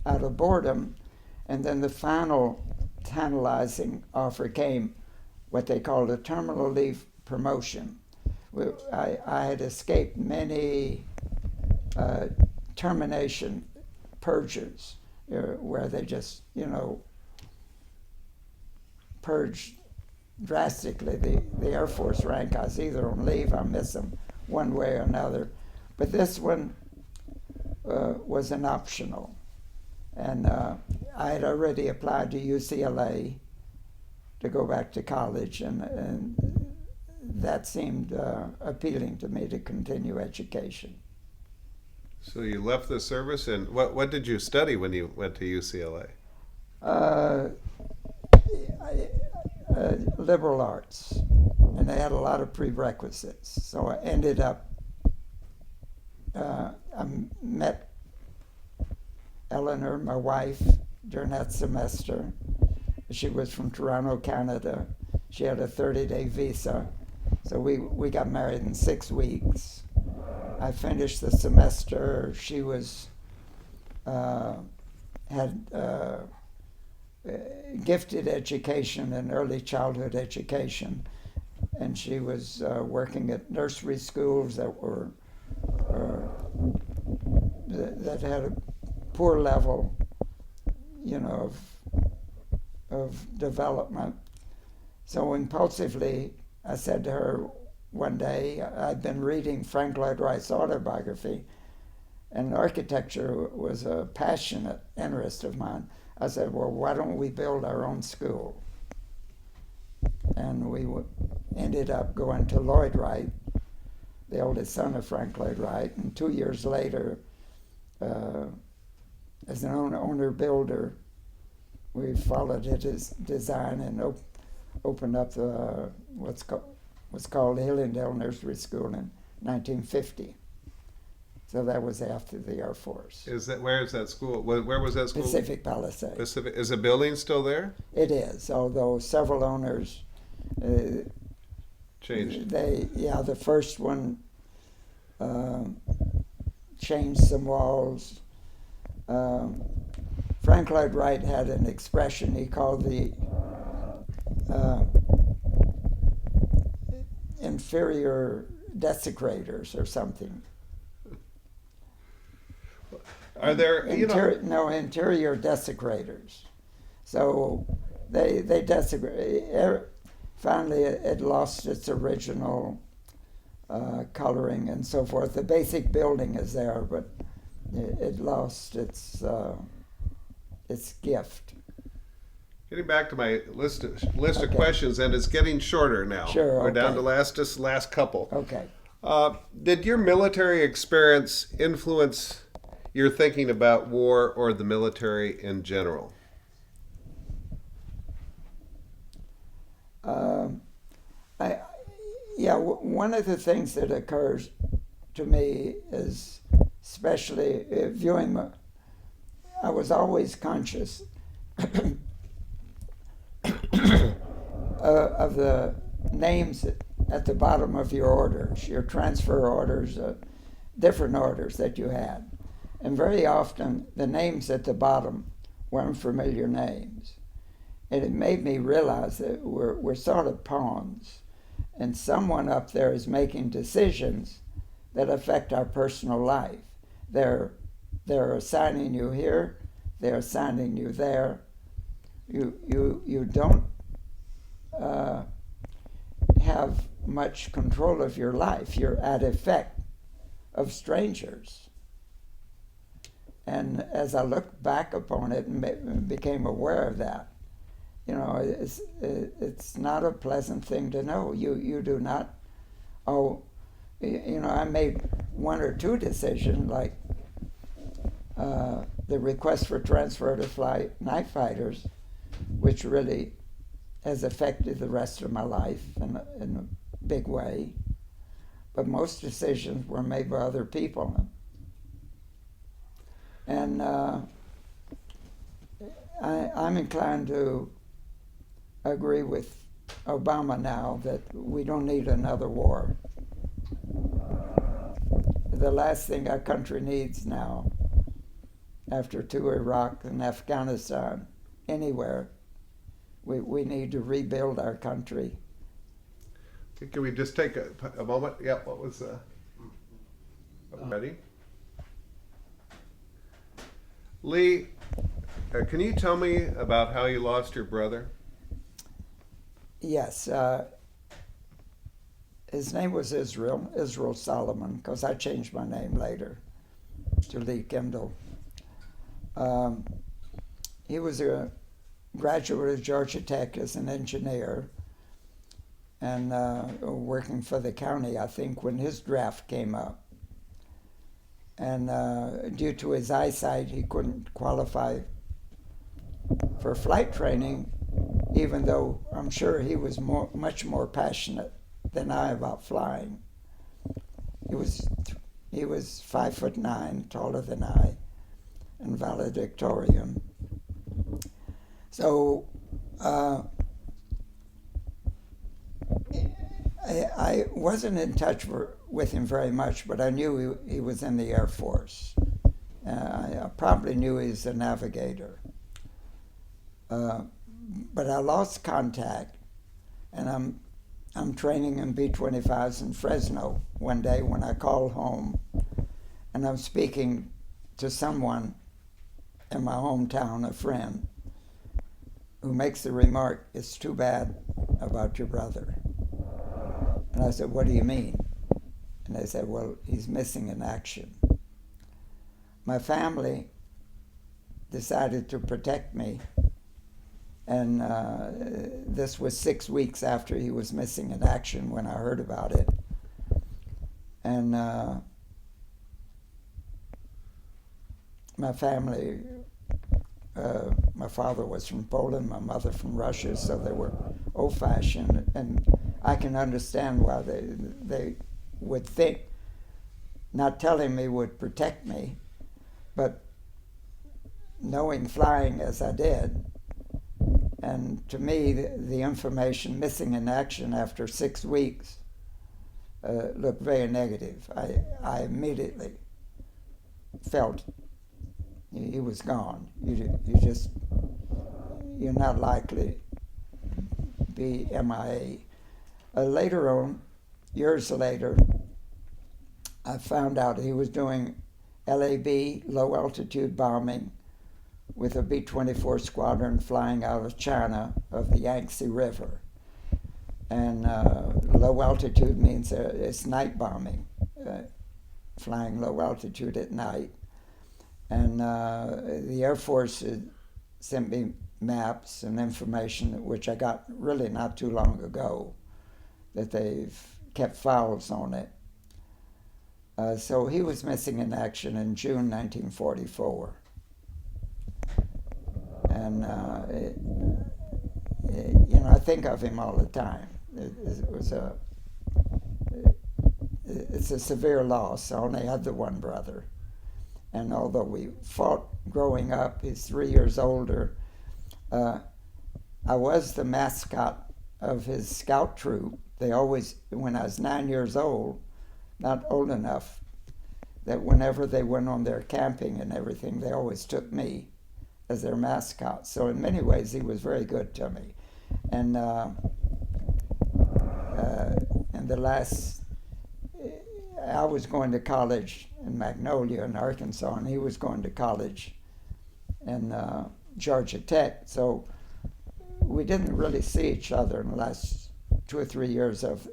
Speaker 2: of boredom, and then the final tantalizing offer came, what they called a terminal leave promotion. I had escaped many termination purges where they just, you know, purged drastically the Air Force rank. I was either on leave, I miss them one way or another. But this one was an optional. And I had already applied to UCLA to go back to college, and that seemed appealing to me to continue education.
Speaker 1: So you left the service, and what did you study when you went to UCLA?
Speaker 2: Liberal arts, and they had a lot of prerequisites. So I ended up, I met Eleanor, my wife, during that semester. She was from Toronto, Canada. She had a 30-day visa. So we got married in 6 weeks. I finished the semester. She was had gifted education and early childhood education, and she was working at nursery schools that were that had a poor level, you know, of development. So impulsively, I said to her one day, I'd been reading Frank Lloyd Wright's autobiography, and architecture was a passionate interest of mine. I said, well, why don't we build our own school? And we ended up going to Lloyd Wright, the oldest son of Frank Lloyd Wright, and 2 years later, as an owner-builder, we followed his design and opened up the what's called Hillendale Nursery School in 1950. So that was after the Air Force.
Speaker 1: Where is that school? Where was that school?
Speaker 2: Pacific Palisades.
Speaker 1: Pacific. Is the building still there?
Speaker 2: It is, although several owners
Speaker 1: Changed.
Speaker 2: The first one changed some walls. Frank Lloyd Wright had an expression he called the inferior desecrators or something.
Speaker 1: Are there
Speaker 2: interior desecrators? So they desecrate. Finally, it lost its original coloring and so forth. The basic building is there, but it lost its gift.
Speaker 1: Getting back to my list of
Speaker 2: Okay.
Speaker 1: questions, and it's getting shorter now.
Speaker 2: Sure,
Speaker 1: We're down
Speaker 2: okay.
Speaker 1: to just last couple.
Speaker 2: Okay.
Speaker 1: Did your military experience influence your thinking about war or the military in general?
Speaker 2: Yeah, one of the things that occurs to me is, especially viewing, I was always conscious of the names at the bottom of your orders, your transfer orders, different orders that you had. And very often the names at the bottom were unfamiliar names. And it made me realize that we're sort of pawns. And someone up there is making decisions that affect our personal life. They're assigning you here, they're assigning you there. You don't have much control of your life. You're at effect of strangers. And as I looked back upon it and became aware of that, you know, it's not a pleasant thing to know. You do not, I made one or two decisions, like the request for transfer to fly night fighters, which really has affected the rest of my life in a big way. But most decisions were made by other people. And I'm inclined to agree with Obama now that we don't need another war. The last thing our country needs now, after Iraq and Afghanistan, anywhere, we need to rebuild our country.
Speaker 1: Can we just take a moment? Yeah, what was ready? Lee, can you tell me about how you lost your brother?
Speaker 2: Yes. His name was Israel Solomon, because I changed my name later to Lee Kendall. He was a graduate of Georgia Tech as an engineer and working for the county, I think, when his draft came up. And due to his eyesight, he couldn't qualify for flight training, even though I'm sure he was much more passionate than I about flying. He was 5'9", taller than I, and valedictorian. So I wasn't in touch with him very much, but I knew he was in the Air Force. I probably knew he was a navigator. But I lost contact, and I'm training in B-25s in Fresno one day when I call home, and I'm speaking to someone in my hometown, a friend, who makes the remark, "It's too bad about your brother." And I said, "What do you mean?" And they said, "Well, he's missing in action." My family decided to protect me, and this was 6 weeks after he was missing in action when I heard about it. And my family, my father was from Poland, my mother from Russia, so they were old-fashioned, and I can understand why they would think not telling me would protect me, but knowing flying as I did, and to me the information missing in action after 6 weeks looked very negative. I immediately felt he was gone. You're not likely to be MIA. Later on, years later, I found out he was doing LAB, low altitude bombing, with a B-24 squadron flying out of China of the Yangtze River. And low altitude means it's night bombing, flying low altitude at night. And the Air Force sent me maps and information, which I got really not too long ago, that they've kept files on it. So he was missing in action in June 1944. And, I think of him all the time. It was a it's a severe loss. I only had the one brother. And although we fought growing up, he's 3 years older, I was the mascot of his scout troop. They always, when I was 9 years old, not old enough, that whenever they went on their camping and everything, they always took me as their mascot. So in many ways, he was very good to me. And the last, I was going to college in Magnolia in Arkansas, and he was going to college in Georgia Tech. So we didn't really see each other in the last 2 or 3 years of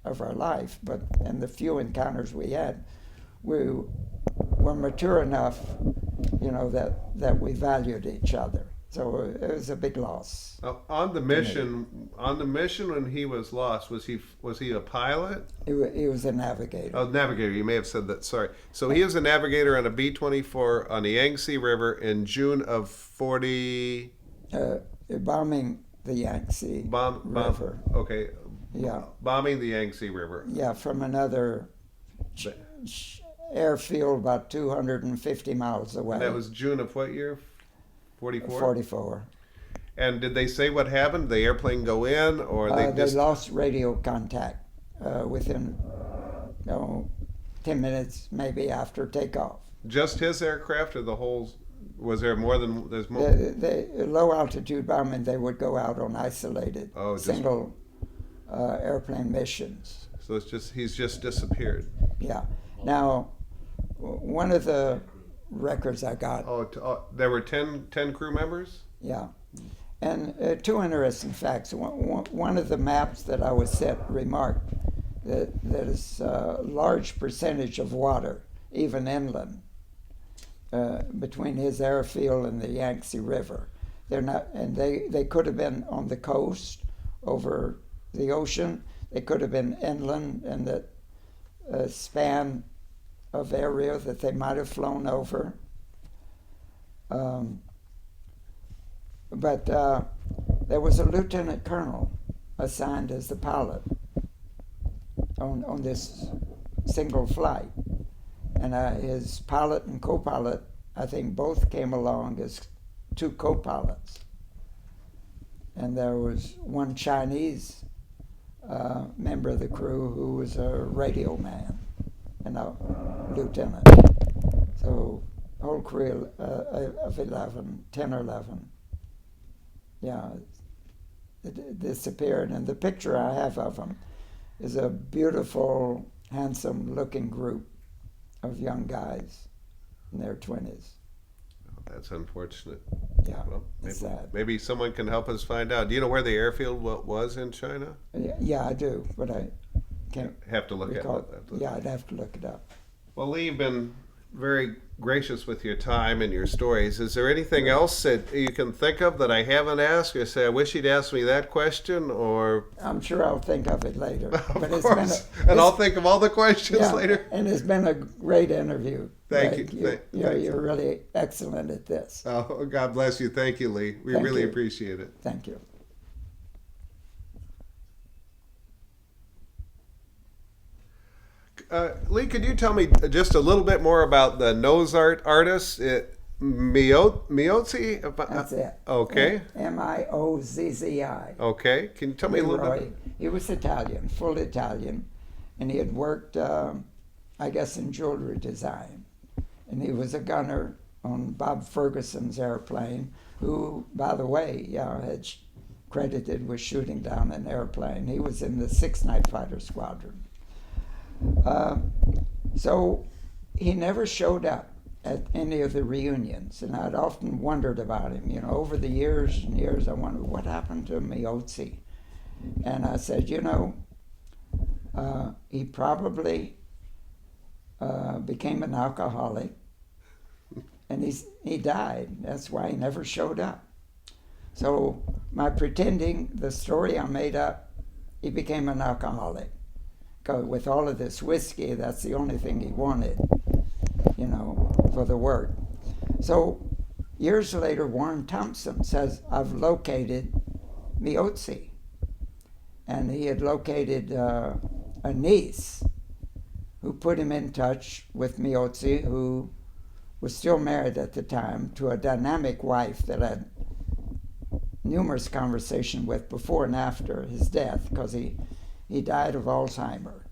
Speaker 2: our life, but in the few encounters we had, we were mature enough, that we valued each other. So it was a big loss.
Speaker 1: On the mission, when he was lost, was he a pilot?
Speaker 2: He was a navigator.
Speaker 1: Oh, navigator. You may have said that. Sorry. So he was a navigator on a B-24 on the Yangtze River in June of 40.
Speaker 2: Bombing the Yangtze River.
Speaker 1: Okay.
Speaker 2: Yeah.
Speaker 1: Bombing the Yangtze River.
Speaker 2: Yeah, from another airfield about 250 miles away.
Speaker 1: And that was June of what year? 44?
Speaker 2: 44.
Speaker 1: And did they say what happened? Did the airplane go in, or
Speaker 2: They lost radio contact within 10 minutes maybe after takeoff.
Speaker 1: Just his aircraft, or the whole? Was there more than? There's more.
Speaker 2: The low altitude bombing, they would go out on isolated single airplane missions.
Speaker 1: So he's just disappeared.
Speaker 2: Yeah. Now, one of the records I got.
Speaker 1: There were 10 crew members?
Speaker 2: Yeah. And two interesting facts. One of the maps that I was sent remarked that is a large percentage of water, even inland, between his airfield and the Yangtze River. They're not, and they could have been on the coast over the ocean. They could have been inland in the span of area that they might have flown over. But there was a lieutenant colonel assigned as the pilot on this single flight. And his pilot and co-pilot, I think both came along as two co-pilots. And there was one Chinese member of the crew who was a radio man and a lieutenant. So whole crew of 10 or 11. Yeah, it disappeared. And the picture I have of them is a beautiful, handsome-looking group of young guys in their 20s.
Speaker 1: That's unfortunate.
Speaker 2: Yeah,
Speaker 1: Well,
Speaker 2: it's sad.
Speaker 1: maybe someone can help us find out. Do you know where the airfield was in China?
Speaker 2: Yeah, I do, but I can't
Speaker 1: Have to look
Speaker 2: recall.
Speaker 1: at it.
Speaker 2: Yeah, I'd have to look it up.
Speaker 1: Well, Lee, you've been very gracious with your time and your stories. Is there anything else that you can think of that I haven't asked, or say, I wish you'd asked me that question, or?
Speaker 2: I'm sure I'll think of it later.
Speaker 1: Of course. And I'll think of all the questions later.
Speaker 2: And it's been a great interview.
Speaker 1: Thank you.
Speaker 2: Greg. You're really excellent at this.
Speaker 1: Oh, God bless you. Thank you, Lee. We
Speaker 2: Thank
Speaker 1: really
Speaker 2: you.
Speaker 1: appreciate it.
Speaker 2: Thank you.
Speaker 1: Lee, could you tell me just a little bit more about the nose art artist, Miozzi?
Speaker 2: That's it.
Speaker 1: Okay.
Speaker 2: Miozzi.
Speaker 1: Okay. Can you tell me a little bit?
Speaker 2: He was Italian, full Italian, and he had worked, I guess, in jewelry design. And he was a gunner on Bob Ferguson's airplane, who, by the way, had credited with shooting down an airplane. He was in the 6th Night Fighter Squadron. So he never showed up at any of the reunions, and I'd often wondered about him. You know, over the years and years, I wondered what happened to Miozzi. And I said, he probably became an alcoholic, and he died. That's why he never showed up. So my pretending, the story I made up, he became an alcoholic. With all of this whiskey, that's the only thing he wanted, for the work. So years later, Warren Thompson says, I've located Miozzi. And he had located a niece who put him in touch with Miozzi, who was still married at the time to a dynamic wife that I had numerous conversations with before and after his death, because he died of Alzheimer's.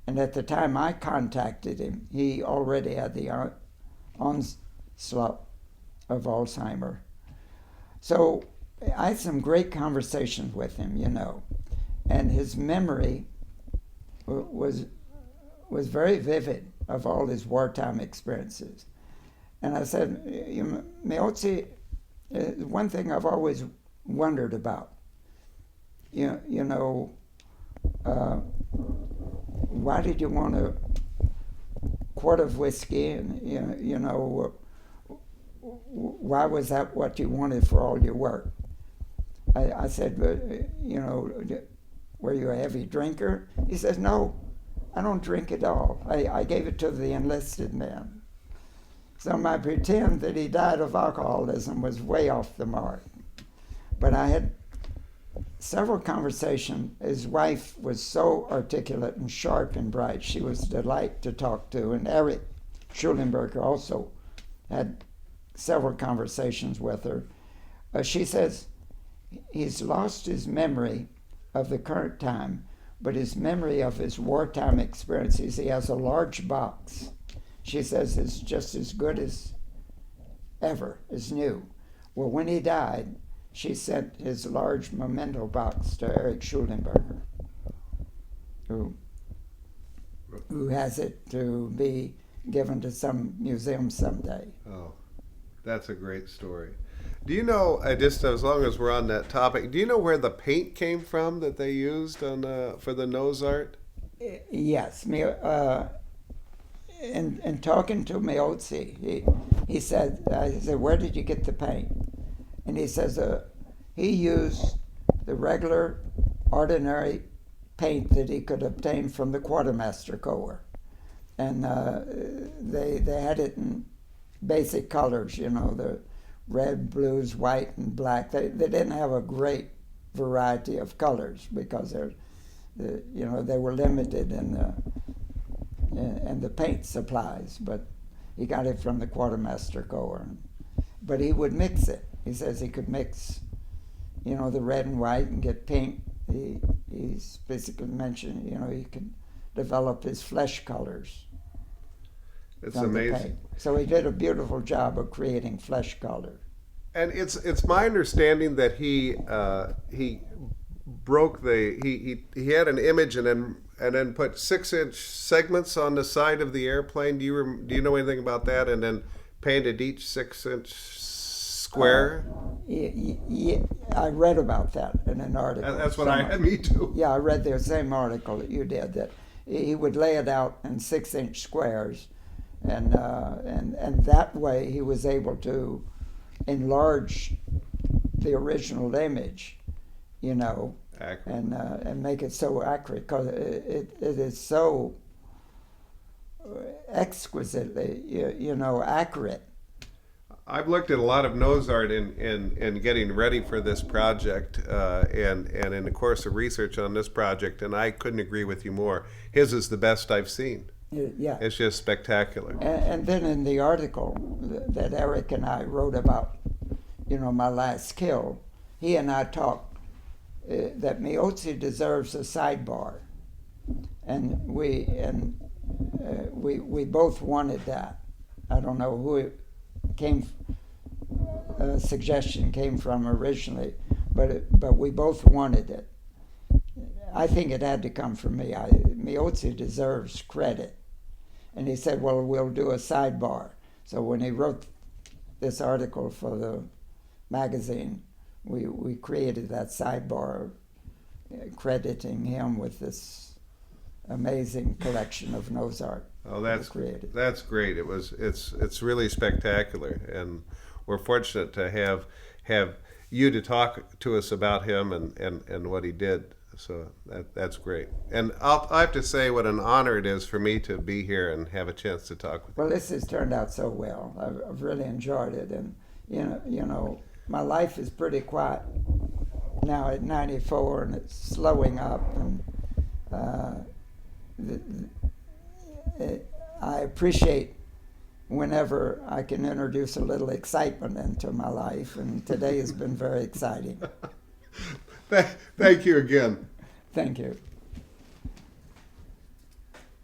Speaker 2: And at the time I contacted him, he already had the onslaught of Alzheimer's. So I had some great conversations with him, you know, and his memory was very vivid of all his wartime experiences. And I said, Miozzi, one thing I've always wondered about, why did you want a quart of whiskey, and why was that what you wanted for all your work? I said, were you a heavy drinker? He says, no, I don't drink at all. I gave it to the enlisted men. So my pretend that he died of alcoholism was way off the mark. But I had several conversations. His wife was so articulate and sharp and bright. She was a delight to talk to. And Herrick Schulenberger also had several conversations with her. She says he's lost his memory of the current time, but his memory of his wartime experiences, he has a large box. She says it's just as good as ever, as new. Well, when he died, she sent his large memento box to Herrick Schulenberger, who has it to be given to some museum someday.
Speaker 1: Oh, that's a great story. Do you know, just as long as we're on that topic, do you know where the paint came from that they used on for the nose art?
Speaker 2: Yes. In talking to Miozzi, he said, I said, where did you get the paint? And he says he used the regular, ordinary paint that he could obtain from the Quartermaster Corps. And they had it in basic colors, the red, blues, white, and black. They didn't have a great variety of colors because they were limited in the paint supplies. But he got it from the Quartermaster Corps. But he would mix it. He says he could mix, the red and white and get pink. He specifically mentioned, he could develop his flesh colors.
Speaker 1: It's amazing.
Speaker 2: So he did a beautiful job of creating flesh color.
Speaker 1: And it's my understanding that he broke he had an image and then put 6-inch segments on the side of the airplane. Do you know anything about that? And then painted each 6-inch square.
Speaker 2: I read about that in an article.
Speaker 1: That's what me too.
Speaker 2: Yeah, I read the same article that you did. That he would lay it out in 6-inch squares, and that way he was able to enlarge the original image,
Speaker 1: Accurate.
Speaker 2: and make it so accurate, because it is so exquisitely, accurate.
Speaker 1: I've looked at a lot of nose art in getting ready for this project, and in the course of research on this project, and I couldn't agree with you more. His is the best I've seen.
Speaker 2: Yeah.
Speaker 1: It's just spectacular.
Speaker 2: And then in the article that Herrick and I wrote about, my last kill, he and I talked that Miozzi deserves a sidebar, and we both wanted that. I don't know who it suggestion came from originally, but we both wanted it. I think it had to come from me. Miozzi deserves credit. And he said, well, we'll do a sidebar. So when he wrote this article for the magazine, we created that sidebar, crediting him with this amazing collection of nose art.
Speaker 1: Oh, that's great. It's really spectacular, and we're fortunate to have you to talk to us about him and what he did. So that's great. And I have to say what an honor it is for me to be here and have a chance to talk with you.
Speaker 2: Well, this has turned out so well. I've really enjoyed it, and my life is pretty quiet now at 94, and it's slowing up, and I appreciate whenever I can introduce a little excitement into my life, and today has been very exciting.
Speaker 1: Thank you again.
Speaker 2: Thank you.